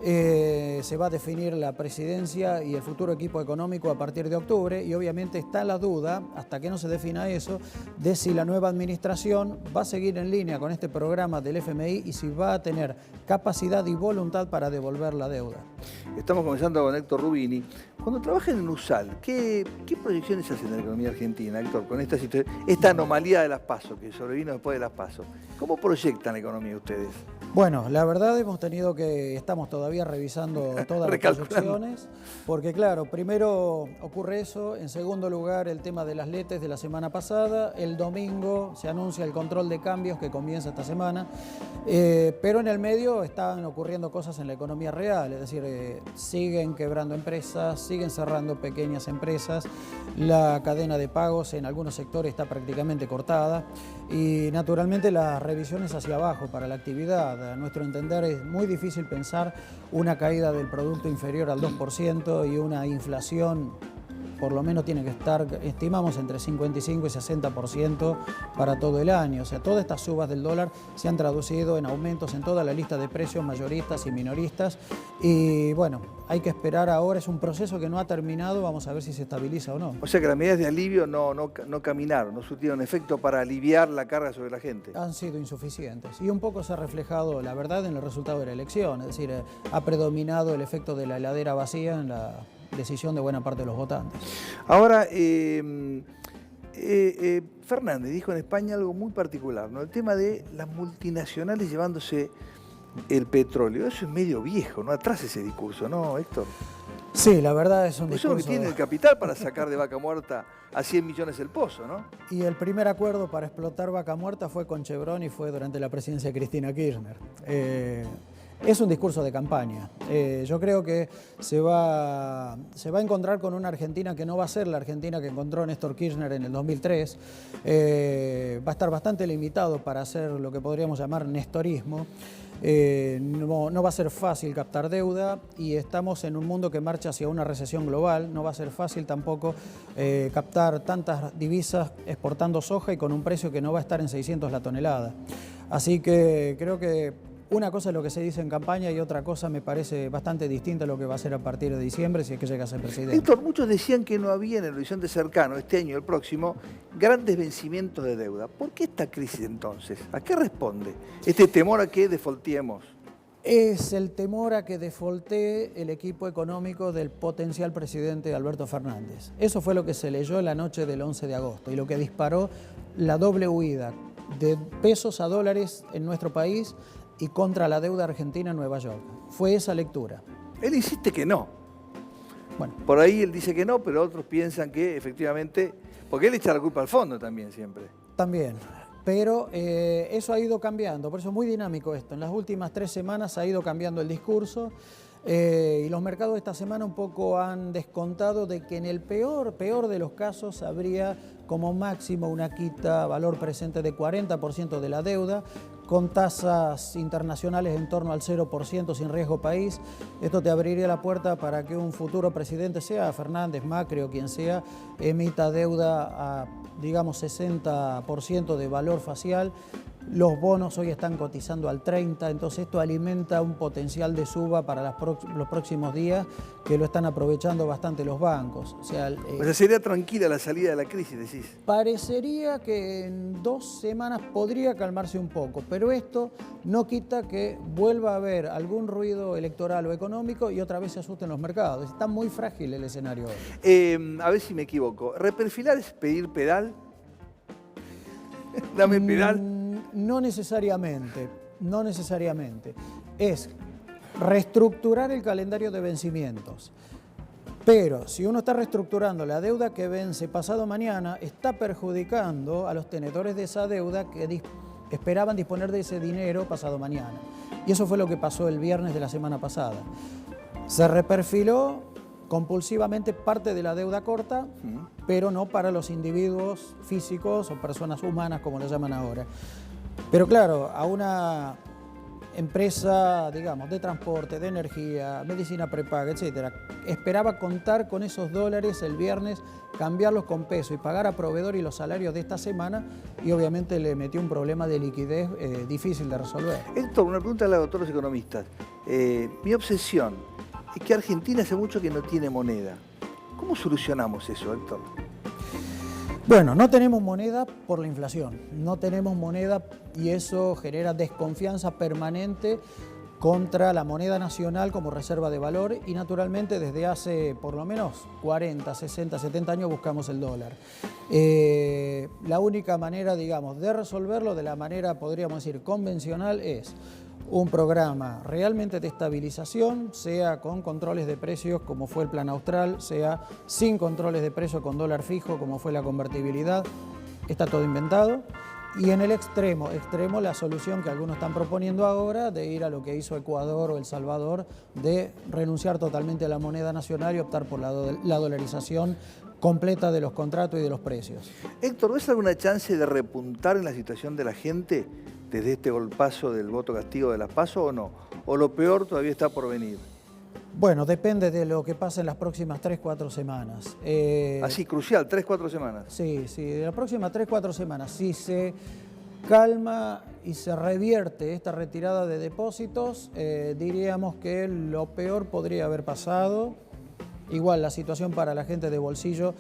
Se va a definir la presidencia y el futuro equipo económico a partir de octubre y obviamente está la duda, hasta que no se defina eso, de si la nueva administración va a seguir en línea con este programa del FMI y si va a tener capacidad y voluntad para devolver la deuda. Estamos conversando con Héctor Rubini. Cuando trabajan en USAL, ¿qué proyecciones hacen en la economía argentina, Héctor, con esta situación, esta anomalía de las PASO, que sobrevino después de las PASO? ¿Cómo proyectan la economía ustedes? Bueno, la verdad estamos todavía revisando todas las proyecciones, porque claro, primero ocurre eso, en segundo lugar el tema de las LETES de la semana pasada, el domingo se anuncia el control de cambios que comienza esta semana, pero en el medio están ocurriendo cosas en la economía real, es decir, siguen quebrando empresas, siguen cerrando pequeñas empresas, la cadena de pagos en algunos sectores está prácticamente cortada y naturalmente las revisiones hacia abajo para la actividad. A nuestro entender es muy difícil pensar una caída del producto inferior al 2% y una inflación por lo menos tiene que estar, estimamos, entre 55 y 60% para todo el año. O sea, todas estas subas del dólar se han traducido en aumentos en toda la lista de precios mayoristas y minoristas. Y bueno, hay que esperar ahora, es un proceso que no ha terminado, vamos a ver si se estabiliza o no. O sea que las medidas de alivio no caminaron, no surtieron efecto para aliviar la carga sobre la gente. Han sido insuficientes y un poco se ha reflejado, la verdad, en el resultado de la elección. Es decir, ha predominado el efecto de la heladera vacía en la decisión de buena parte de los votantes. Ahora, Fernández dijo en España algo muy particular, ¿no? El tema de las multinacionales llevándose el petróleo. Eso es medio viejo, ¿no? Atrás ese discurso, ¿no, Héctor? Sí, la verdad es un discurso... Eso que tiene el capital para sacar de Vaca Muerta a 100 millones el pozo, ¿no? Y el primer acuerdo para explotar Vaca Muerta fue con Chevron y fue durante la presidencia de Cristina Kirchner. Es un discurso de campaña. Yo creo que se va a encontrar con una Argentina que no va a ser la Argentina que encontró Néstor Kirchner en el 2003. Va a estar bastante limitado para hacer lo que podríamos llamar nestorismo. No va a ser fácil captar deuda y estamos en un mundo que marcha hacia una recesión global. No va a ser fácil tampoco captar tantas divisas exportando soja y con un precio que no va a estar en 600 la tonelada. Así que creo que una cosa es lo que se dice en campaña y otra cosa me parece bastante distinta a lo que va a ser a partir de diciembre si es que llega a ser presidente. Héctor, muchos decían que no había en el horizonte cercano, este año y el próximo, grandes vencimientos de deuda. ¿Por qué esta crisis entonces? ¿A qué responde este temor a que defaultemos? Es el temor a que defaultee el equipo económico del potencial presidente Alberto Fernández. Eso fue lo que se leyó en la noche del 11 de agosto y lo que disparó la doble huida de pesos a dólares en nuestro país y contra la deuda argentina en Nueva York. Fue esa lectura. Él insiste que no. Bueno. Por ahí él dice que no, pero otros piensan que efectivamente... Porque él echa la culpa al fondo también siempre. También. Pero eso ha ido cambiando, por eso es muy dinámico esto. En las últimas 3 semanas ha ido cambiando el discurso y los mercados esta semana un poco han descontado de que en el peor de los casos habría como máximo una quita valor presente de 40% de la deuda, con tasas internacionales en torno al 0% sin riesgo país. Esto te abriría la puerta para que un futuro presidente, sea Fernández, Macri o quien sea, emita deuda a, digamos, 60% de valor facial. Los bonos hoy están cotizando al 30%, entonces esto alimenta un potencial de suba para los próximos días que lo están aprovechando bastante los bancos. O sea, sería tranquila la salida de la crisis, decís. Parecería que en 2 semanas podría calmarse un poco, pero esto no quita que vuelva a haber algún ruido electoral o económico y otra vez se asusten los mercados. Está muy frágil el escenario hoy. A ver si me equivoco. ¿Reperfilar es pedir pedal? Dame pedal. No necesariamente, no necesariamente. Es reestructurar el calendario de vencimientos. Pero si uno está reestructurando la deuda que vence pasado mañana, está perjudicando a los tenedores de esa deuda que esperaban disponer de ese dinero pasado mañana. Y eso fue lo que pasó el viernes de la semana pasada. Se reperfiló compulsivamente parte de la deuda corta, pero no para los individuos físicos o personas humanas, como lo llaman ahora. Pero claro, empresa, digamos, de transporte, de energía, medicina prepaga, etcétera, esperaba contar con esos dólares el viernes, cambiarlos con peso y pagar a proveedor y los salarios de esta semana, y obviamente le metió un problema de liquidez difícil de resolver. Héctor, una pregunta a todos los economistas. Mi obsesión es que Argentina hace mucho que no tiene moneda. ¿Cómo solucionamos eso, Héctor? Bueno, no tenemos moneda por la inflación, no tenemos moneda y eso genera desconfianza permanente contra la moneda nacional como reserva de valor y naturalmente desde hace por lo menos 40, 60, 70 años buscamos el dólar. La única manera, digamos, de resolverlo de la manera, podríamos decir, convencional es un programa realmente de estabilización, sea con controles de precios como fue el Plan Austral, sea sin controles de precios con dólar fijo como fue la convertibilidad, está todo inventado. Y en el extremo la solución que algunos están proponiendo ahora de ir a lo que hizo Ecuador o El Salvador, de renunciar totalmente a la moneda nacional y optar por la dolarización completa de los contratos y de los precios. Héctor, ¿ves alguna chance de repuntar en la situación de la gente desde este golpazo del voto castigo de las PASO o no? ¿O lo peor todavía está por venir? Bueno, depende de lo que pase en las próximas 3-4 semanas. Así, crucial, 3-4 semanas. Sí, de las próximas 3-4 semanas. Si se calma y se revierte esta retirada de depósitos, diríamos que lo peor podría haber pasado. Igual la situación para la gente de bolsillo,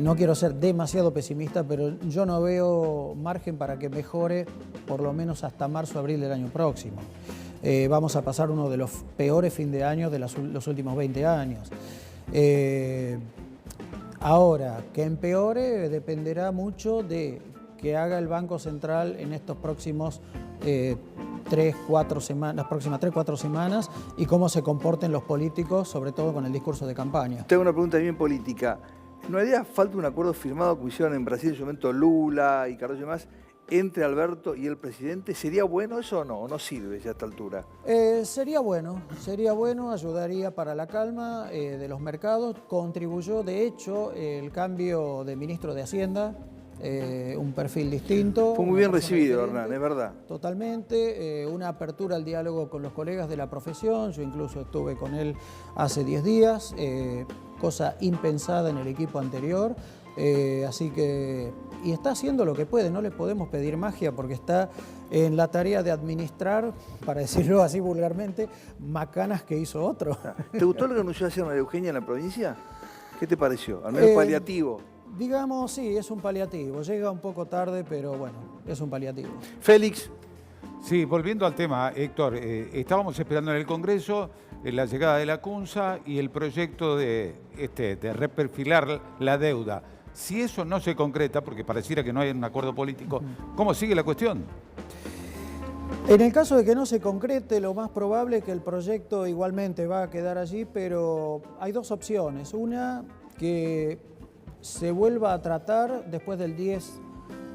no quiero ser demasiado pesimista, pero yo no veo margen para que mejore por lo menos hasta marzo, abril del año próximo. Vamos a pasar uno de los peores fin de año de los últimos 20 años. Ahora, que empeore dependerá mucho de que haga el Banco Central en estos próximos 3-4 semanas y cómo se comporten los políticos, sobre todo con el discurso de campaña. Tengo una pregunta bien política. ¿No haría falta un acuerdo firmado que hicieron en Brasil en su momento Lula y Carlos y demás entre Alberto y el presidente? ¿Sería bueno eso o no? ¿O no sirve ya a esta altura? Sería bueno, ayudaría para la calma de los mercados. Contribuyó, de hecho, el cambio de ministro de Hacienda, un perfil distinto. Fue muy bien recibido, Hernán, es verdad. Totalmente, una apertura al diálogo con los colegas de la profesión. Yo incluso estuve con él hace 10 días, cosa impensada en el equipo anterior. Así que, y está haciendo lo que puede, no le podemos pedir magia porque está en la tarea de administrar, para decirlo así vulgarmente, macanas que hizo otro. ¿Te gustó lo que anunció ayer María Eugenia en la provincia? ¿Qué te pareció? Al menos paliativo. Digamos, sí, es un paliativo. Llega un poco tarde, pero bueno, es un paliativo. Félix. Sí, volviendo al tema, Héctor, estábamos esperando en el Congreso la llegada de la CUNSA y el proyecto de reperfilar la deuda. Si eso no se concreta, porque pareciera que no hay un acuerdo político, ¿cómo sigue la cuestión? En el caso de que no se concrete, lo más probable es que el proyecto igualmente va a quedar allí, pero hay dos opciones. Una, que se vuelva a tratar después del 10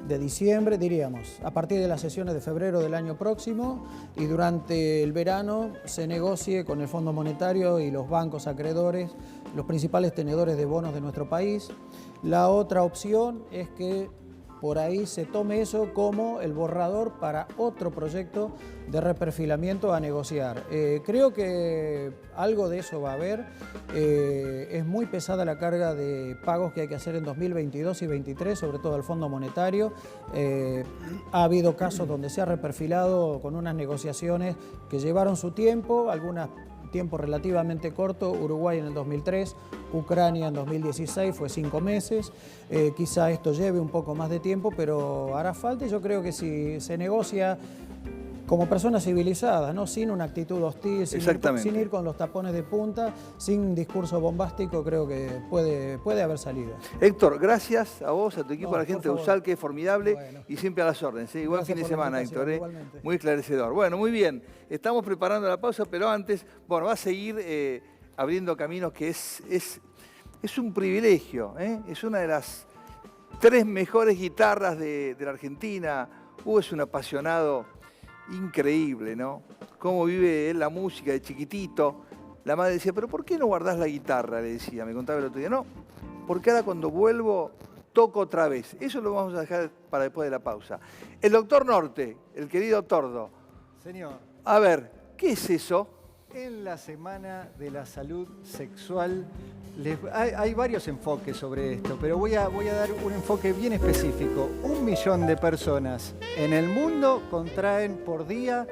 de diciembre, diríamos, a partir de las sesiones de febrero del año próximo, y durante el verano se negocie con el Fondo Monetario y los bancos acreedores, los principales tenedores de bonos de nuestro país. La otra opción es que por ahí se tome eso como el borrador para otro proyecto de reperfilamiento a negociar. Creo que algo de eso va a haber. Es muy pesada la carga de pagos que hay que hacer en 2022 y 2023, sobre todo al Fondo Monetario. Ha habido casos donde se ha reperfilado con unas negociaciones que llevaron su tiempo, algunas tiempo relativamente corto, Uruguay en el 2003, Ucrania en 2016, fue 5 meses. Quizá esto lleve un poco más de tiempo, pero hará falta y yo creo que si se negocia como personas civilizadas, ¿no? Sin una actitud hostil, sin ir con los tapones de punta, sin discurso bombástico, creo que puede haber salida. Héctor, gracias a vos, a tu equipo, a la gente de USAL, que es formidable, bueno, y siempre a las órdenes. ¿Sí? Buen fin de semana, Héctor. Muy esclarecedor. Bueno, muy bien. Estamos preparando la pausa, pero antes, bueno, va a seguir abriendo caminos, que es un privilegio. Es una de las 3 mejores guitarras de la Argentina. Hugo es un apasionado increíble, ¿no? Cómo vive él la música de chiquitito. La madre decía, ¿pero por qué no guardás la guitarra? Le decía, me contaba el otro día. No, porque ahora cuando vuelvo toco otra vez. Eso lo vamos a dejar para después de la pausa. El doctor Norte, el querido Tordo. Señor, A ver, ¿qué es eso? en la Semana de la Salud Sexual hay varios enfoques sobre esto, pero voy a dar un enfoque bien específico. 1 millón de personas en el mundo contraen por día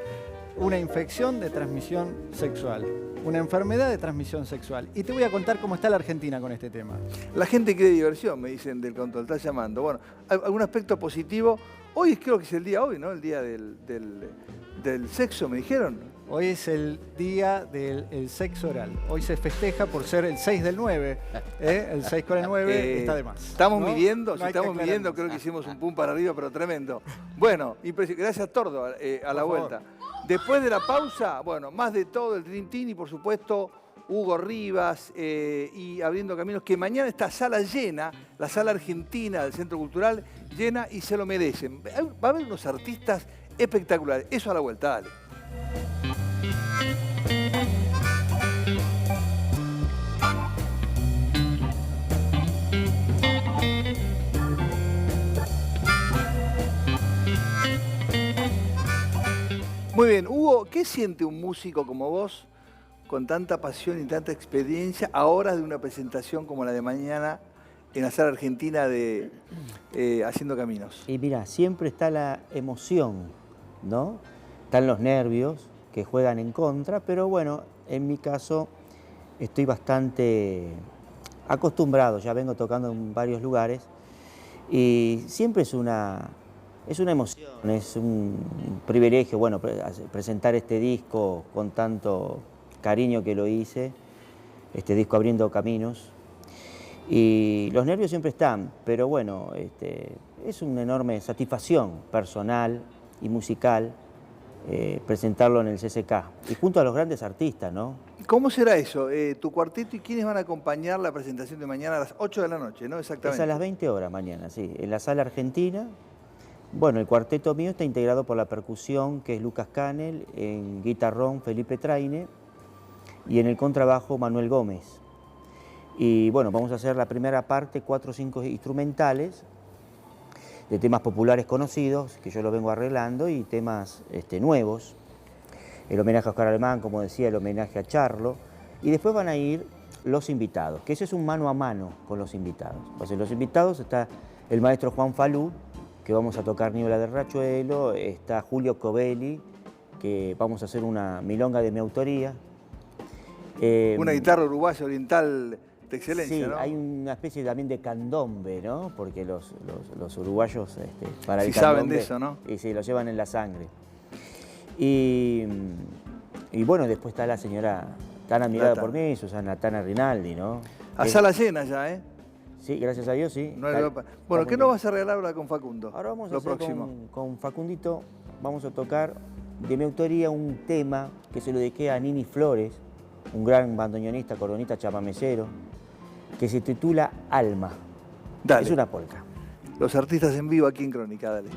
una infección de transmisión sexual, una enfermedad de transmisión sexual. Y te voy a contar cómo está la Argentina con este tema. La gente quiere diversión, me dicen del control, está llamando. Bueno, ¿algún aspecto positivo? Hoy creo que es el día hoy, ¿no? El día del sexo, me dijeron. Hoy es el día del sexo oral. Hoy se festeja por ser el 6 del 9. El 6 con el 9 está de más. Estamos ¿no? midiendo, No hay que estamos midiendo, aclarar creo que hicimos un pum para arriba, pero tremendo. Bueno, gracias Tordo, a la vuelta. Después de la pausa, bueno, más de todo el Dream Team y por supuesto Hugo Rivas y Abriendo Caminos, que mañana está sala llena, la sala argentina del Centro Cultural llena y se lo merecen. Va a haber unos artistas espectaculares. Eso a la vuelta, dale. Muy bien, Hugo, ¿qué siente un músico como vos, con tanta pasión y tanta experiencia, a horas de una presentación como la de mañana en la sala argentina de Haciendo Caminos? Y mira, siempre está la emoción, ¿no? Están los nervios que juegan en contra, pero bueno, en mi caso estoy bastante acostumbrado, ya vengo tocando en varios lugares y siempre es una emoción, es un privilegio, bueno, presentar este disco con tanto cariño que lo hice, este disco Abriendo Caminos. Y los nervios siempre están, pero bueno, es una enorme satisfacción personal y musical presentarlo en el CCK y junto a los grandes artistas, ¿no? ¿Cómo será eso? Tu cuarteto y quiénes van a acompañar la presentación de mañana a las 8 de la noche, ¿no? Exactamente. Es a las 20 horas mañana, sí, en la sala argentina. Bueno, el cuarteto mío está integrado por la percusión, que es Lucas Canel, en guitarrón Felipe Traine y en el contrabajo Manuel Gómez. Y bueno, vamos a hacer la primera parte, 4 o 5 instrumentales de temas populares conocidos, que yo lo vengo arreglando, y temas nuevos. El homenaje a Oscar Alemán, como decía, el homenaje a Charlo. Y después van a ir los invitados, que ese es un mano a mano con los invitados. Pues en los invitados está el maestro Juan Falú, que vamos a tocar Niebla del Rachuelo, está Julio Covelli, que vamos a hacer una milonga de mi autoría. Una guitarra uruguaya oriental de excelencia, sí, ¿no? hay una especie también de candombe, ¿no? Porque los uruguayos para el sí candombe, saben de eso, ¿no? Y sí, lo llevan en la sangre. Y bueno, después está la señora tan admirada por mí, Susana Tana Rinaldi, ¿no? A sala llena ya, ¿eh? Sí, gracias a Dios, sí. Bueno, ¿qué nos vas a regalar ahora con Facundo? Ahora vamos a lo hacer próximo. con Facundito, vamos a tocar de mi autoría un tema que se lo dediqué a Nini Flores, un gran bandoneonista, coronista, chamamecero, que se titula Alma. Dale. Es una polca. Los artistas en vivo aquí en Crónica, dale.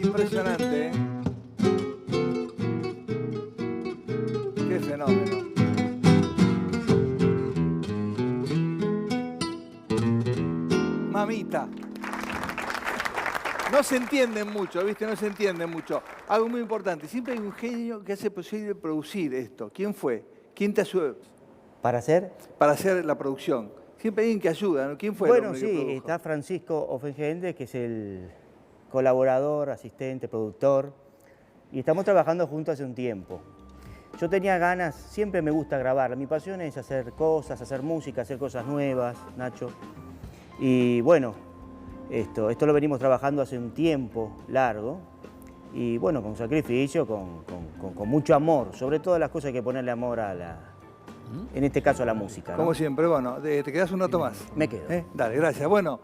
Impresionante, ¿eh? Qué fenómeno. Mamita. No se entienden mucho, ¿viste? No se entienden mucho. Algo muy importante. Siempre hay un genio que hace posible producir esto. ¿Quién fue? ¿Quién te ayudó? ¿Para hacer? Para hacer la producción. Siempre hay alguien que ayuda, ¿no? ¿Quién fue el Bueno, hombre que sí, produjo? está Francisco Offenhende, que es el colaborador, asistente, productor, y estamos trabajando juntos hace un tiempo. Yo tenía ganas, siempre me gusta grabar, mi pasión es hacer cosas, hacer música, hacer cosas nuevas, Nacho. Y bueno, esto lo venimos trabajando hace un tiempo largo, y bueno, con sacrificio, con mucho amor, sobre todas las cosas hay que ponerle amor a en este caso a la música, ¿no? Como siempre, bueno, ¿te quedás un rato más? Me quedo. Dale, gracias. Bueno,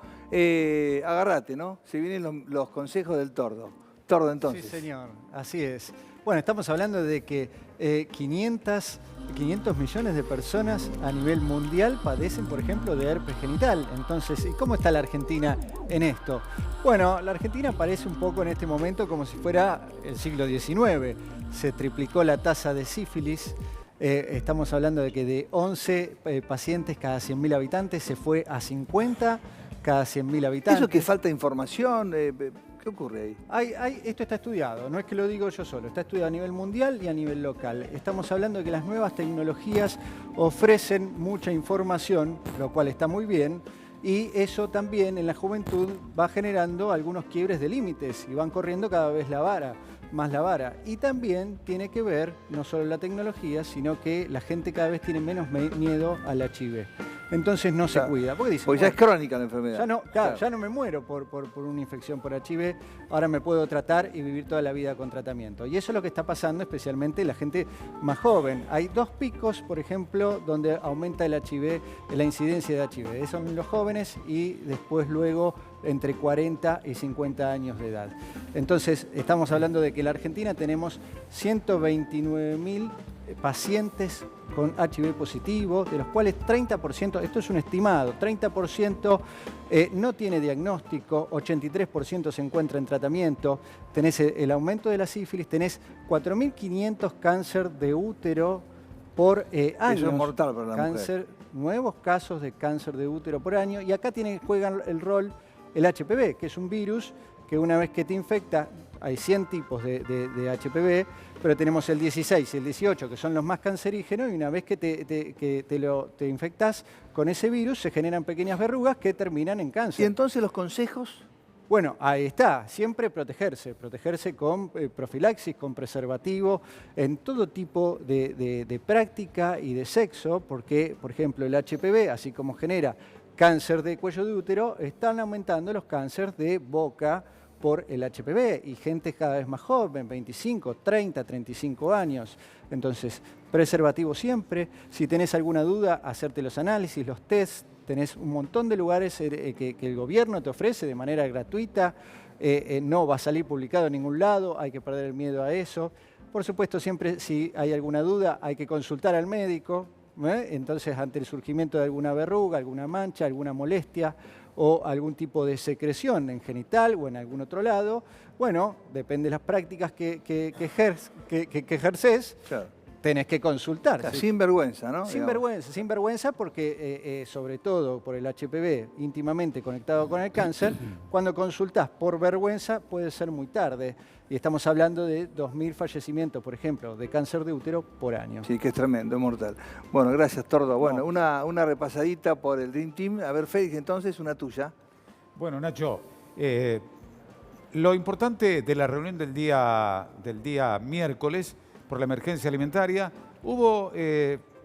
agárrate, ¿no? Se vienen los consejos del Tordo. Tordo, entonces. Sí, señor, así es. Bueno, estamos hablando de que 500 millones de personas a nivel mundial padecen, por ejemplo, de herpes genital. Entonces, ¿y cómo está la Argentina en esto? Bueno, la Argentina parece un poco en este momento como si fuera el siglo XIX. Se triplicó la tasa de sífilis. Estamos hablando de que de 11 pacientes cada 100.000 habitantes se fue a 50 cada 100.000 habitantes. ¿Eso que falta información? ¿Qué ocurre ahí? Esto está estudiado, no es que lo digo yo solo, está estudiado a nivel mundial y a nivel local. Estamos hablando de que las nuevas tecnologías ofrecen mucha información, lo cual está muy bien, y eso también en la juventud va generando algunos quiebres de límites y van corriendo cada vez más la vara. Y también tiene que ver no solo la tecnología, sino que la gente cada vez tiene menos miedo al HIV. Entonces no se cuida. Porque dice, ya es crónica la enfermedad. Ya no me muero por una infección por HIV, ahora me puedo tratar y vivir toda la vida con tratamiento. Y eso es lo que está pasando especialmente en la gente más joven. Hay 2 picos, por ejemplo, donde aumenta el HIV, la incidencia de HIV. Son los jóvenes y después luego entre 40 y 50 años de edad. Entonces estamos hablando de que en la Argentina tenemos 129.000 pacientes con HIV positivo, de los cuales 30%, esto es un estimado, 30% no tiene diagnóstico, 83% se encuentra en tratamiento, tenés el aumento de la sífilis, tenés 4.500 cáncer de útero por año. Eso es mortal para la mujer. Nuevos casos de cáncer de útero por año, y acá juegan el rol el HPV, que es un virus que una vez que te infecta, hay 100 tipos de HPV, pero tenemos el 16 y el 18, que son los más cancerígenos, y una vez que te infectas con ese virus, se generan pequeñas verrugas que terminan en cáncer. ¿Y entonces los consejos? Bueno, ahí está, siempre protegerse con profilaxis, con preservativo, en todo tipo de práctica y de sexo, porque, por ejemplo, el HPV, así como genera cáncer de cuello de útero, están aumentando los cánceres de boca por el HPV, y gente cada vez más joven, 25, 30, 35 años. Entonces, preservativo siempre. Si tenés alguna duda, hacerte los análisis, los tests. Tenés un montón de lugares que el gobierno te ofrece de manera gratuita. No va a salir publicado en ningún lado, hay que perder el miedo a eso. Por supuesto, siempre si hay alguna duda, hay que consultar al médico. Entonces, ante el surgimiento de alguna verruga, alguna mancha, alguna molestia o algún tipo de secreción en genital o en algún otro lado, bueno, depende de las prácticas que ejerces, claro, tenés que consultar. O sea, sin vergüenza, ¿no? Sin vergüenza porque, sobre todo por el HPV íntimamente conectado con el cáncer, cuando consultás por vergüenza puede ser muy tarde. Y estamos hablando de 2.000 fallecimientos, por ejemplo, de cáncer de útero por año. Sí, que es tremendo, es mortal. Bueno, gracias, Tordo. Bueno, una repasadita por el Dream Team. A ver, Félix, entonces, una tuya. Bueno, Nacho, lo importante de la reunión del día miércoles por la emergencia alimentaria, hubo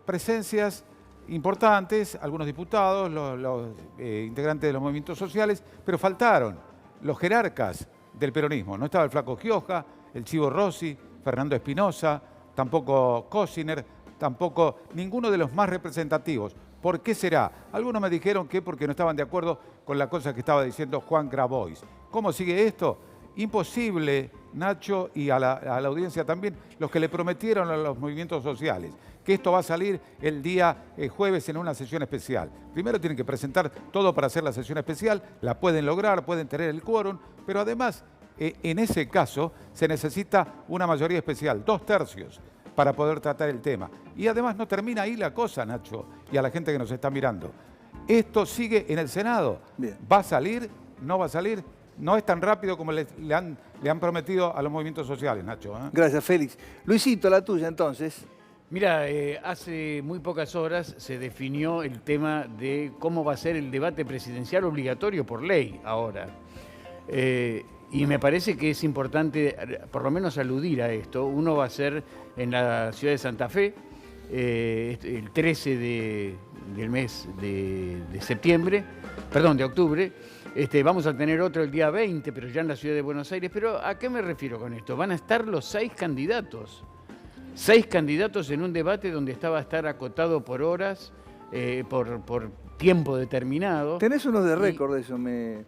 presencias importantes, algunos diputados, los integrantes de los movimientos sociales, pero faltaron los jerarcas del peronismo. No estaba el Flaco Gioja, el Chivo Rossi, Fernando Espinosa, tampoco Cosiner, tampoco ninguno de los más representativos. ¿Por qué será? Algunos me dijeron que porque no estaban de acuerdo con la cosa que estaba diciendo Juan Grabois. ¿Cómo sigue esto? Imposible, Nacho, y a la audiencia también, los que le prometieron a los movimientos sociales, que esto va a salir el día jueves en una sesión especial. Primero tienen que presentar todo para hacer la sesión especial, la pueden lograr, pueden tener el quórum, pero además, en ese caso, se necesita una mayoría especial, 2/3, para poder tratar el tema. Y además no termina ahí la cosa, Nacho, y a la gente que nos está mirando. Esto sigue en el Senado. Bien. ¿Va a salir? ¿No va a salir? No es tan rápido como le han prometido a los movimientos sociales, Nacho. Gracias, Félix. Luisito, la tuya entonces. Mira, hace muy pocas horas se definió el tema de cómo va a ser el debate presidencial obligatorio por ley ahora. Y me parece que es importante, por lo menos, aludir a esto. Uno va a ser en la ciudad de Santa Fe, el 13 del mes de septiembre, perdón, de octubre. Vamos a tener otro el día 20, pero ya en la ciudad de Buenos Aires. Pero ¿a qué me refiero con esto? Van a estar los 6 candidatos. 6 candidatos en un debate donde va a estar acotado por horas, por tiempo determinado. Tenés unos de récord de eso, me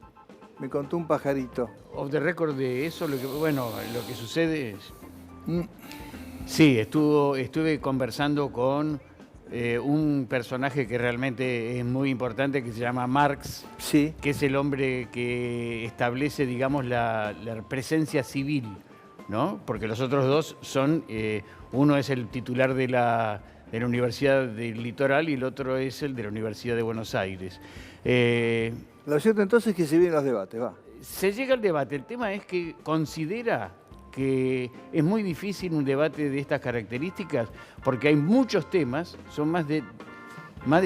contó un pajarito. Off the record de eso, lo que sucede es... Sí, estuve conversando con un personaje que realmente es muy importante, que se llama Marx, sí, que es el hombre que establece, digamos, la presencia civil, ¿no? Porque los otros dos son, uno es el titular de la Universidad del Litoral y el otro es el de la Universidad de Buenos Aires. Lo cierto entonces es que se vienen los debates, va. Se llega al debate. El tema es que considera que es muy difícil un debate de estas características porque hay muchos temas, son más de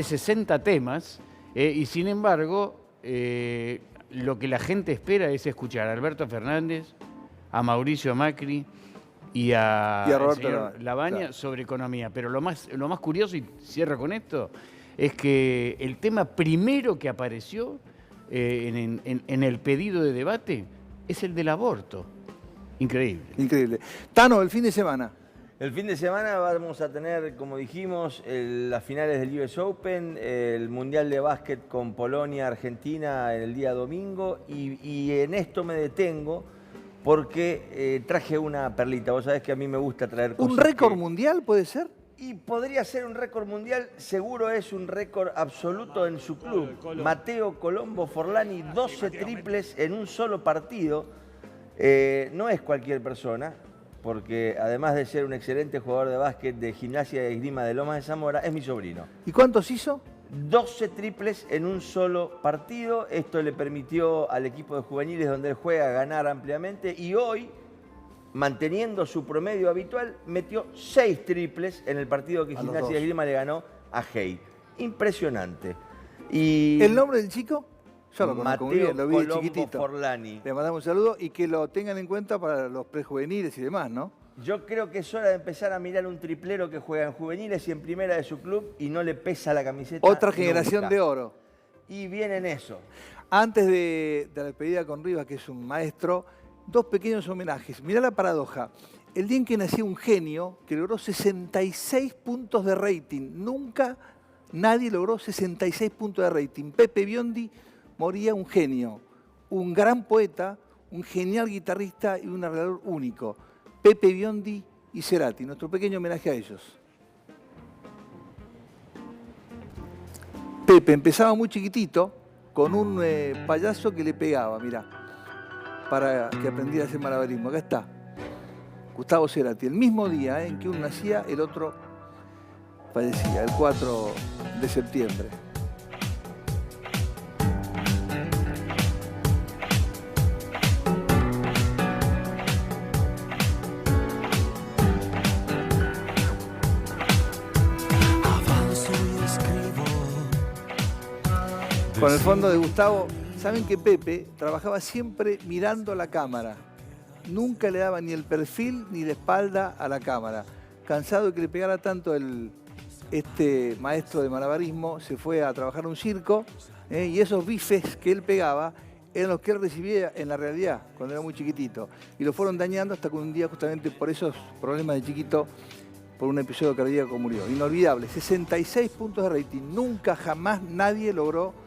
60 temas, y sin embargo lo que la gente espera es escuchar a Alberto Fernández, a Mauricio Macri y a Roberto Lavagna, claro, sobre economía. Pero lo más curioso, y cierro con esto, es que el tema primero que apareció en el pedido de debate es el del aborto. Increíble. Increíble. Tano, el fin de semana. El fin de semana vamos a tener, como dijimos, las finales del US Open, el Mundial de Básquet con Polonia, Argentina el día domingo, y en esto me detengo porque traje una perlita. Vos sabés que a mí me gusta traer cosas. ¿Un récord mundial puede ser? Y podría ser un récord mundial, seguro es un récord absoluto en su club. Matteo Colombo Forlani, 12 triples en un solo partido. No es cualquier persona, porque además de ser un excelente jugador de básquet de Gimnasia y Esgrima de Lomas de Zamora, es mi sobrino. ¿Y cuántos hizo? 12 triples en un solo partido. Esto le permitió al equipo de juveniles donde él juega ganar ampliamente, y hoy, manteniendo su promedio habitual, metió 6 triples en el partido que Gimnasia y Esgrima le ganó a Hey. Impresionante. Y ¿el nombre del chico? Yo lo conozco muy bien, lo vi Colombo chiquitito. Forlani. Le mandamos un saludo y que lo tengan en cuenta para los prejuveniles y demás, ¿no? Yo creo que es hora de empezar a mirar un triplero que juega en juveniles y en primera de su club y no le pesa la camiseta. Otra generación nunca. de oro. Y viene en eso. Antes de la despedida con Rivas, que es un maestro, 2 pequeños homenajes. Mirá la paradoja. El día en que nació un genio que logró 66 puntos de rating. Nunca nadie logró 66 puntos de rating. Pepe Biondi moría un genio, un gran poeta, un genial guitarrista y un arreglador único. Pepe Biondi y Cerati, nuestro pequeño homenaje a ellos. Pepe empezaba muy chiquitito con un payaso que le pegaba, mirá, para que aprendiera a hacer malabarismo. Acá está, Gustavo Cerati. El mismo día en que uno nacía, el otro fallecía, el 4 de septiembre. Con el fondo de Gustavo, saben que Pepe trabajaba siempre mirando la cámara. Nunca le daba ni el perfil ni la espalda a la cámara. Cansado de que le pegara tanto este maestro de malabarismo, se fue a trabajar a un circo, y esos bifes que él pegaba eran los que él recibía en la realidad, cuando era muy chiquitito. Y lo fueron dañando hasta que un día, justamente por esos problemas de chiquito, por un episodio cardíaco, murió. Inolvidable, 66 puntos de rating. Nunca, jamás nadie logró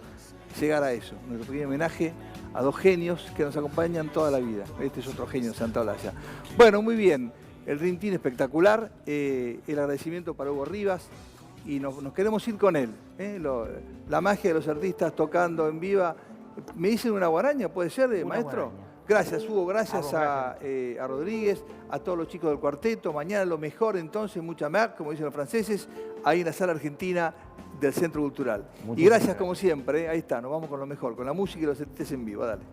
llegar a eso. Nuestro pequeño homenaje a dos genios que nos acompañan toda la vida. Este es otro genio, Santa Olalla. Bueno, muy bien. El Dream Team espectacular. El agradecimiento para Hugo Rivas. Y nos queremos ir con él. La magia de los artistas tocando en viva. ¿Me dicen una guaraña? ¿Puede ser, maestro? Guaraña. Gracias, Hugo. Gracias vos, a Rodríguez, a todos los chicos del cuarteto. Mañana lo mejor, entonces, mucha mer, como dicen los franceses, ahí en la Sala Argentina del Centro Cultural. Y gracias, como siempre. Ahí está, nos vamos con lo mejor, con la música y los artistas en vivo. Dale.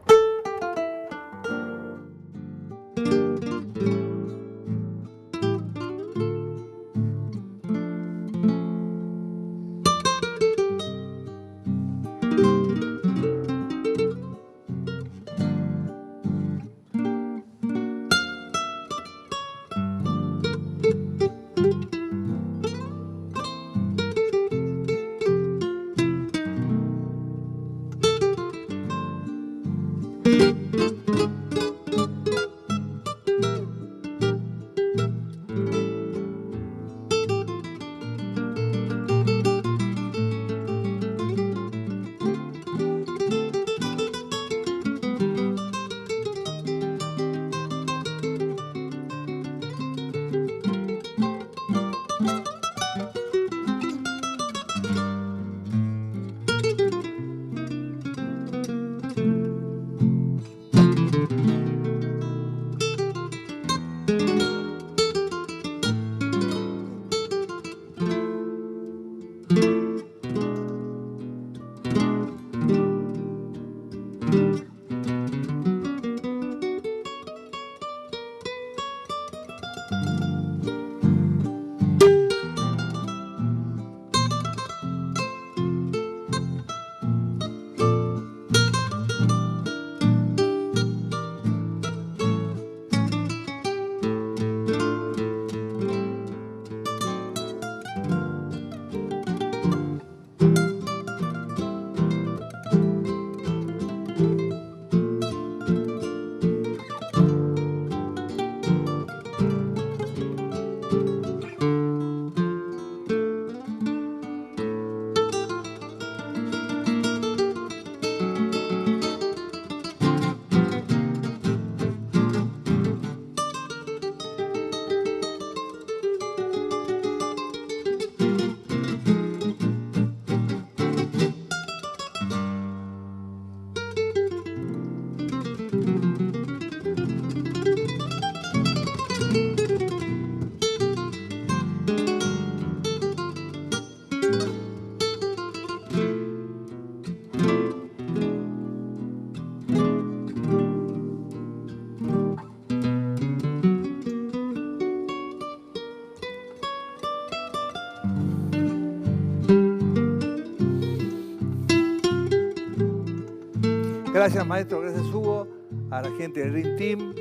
Gracias, maestro, gracias, Hugo, a la gente del Dream Team,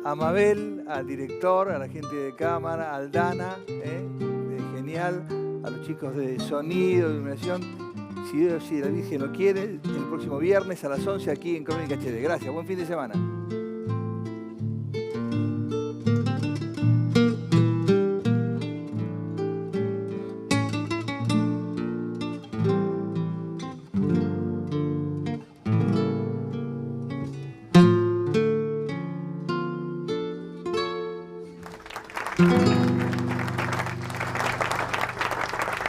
a Mabel, al director, a la gente de cámara, a Aldana, de Genial, a los chicos de sonido, de iluminación. Si Dios y la Virgen lo quiere, el próximo viernes a las 11 aquí en Crónica HD. Gracias, buen fin de semana.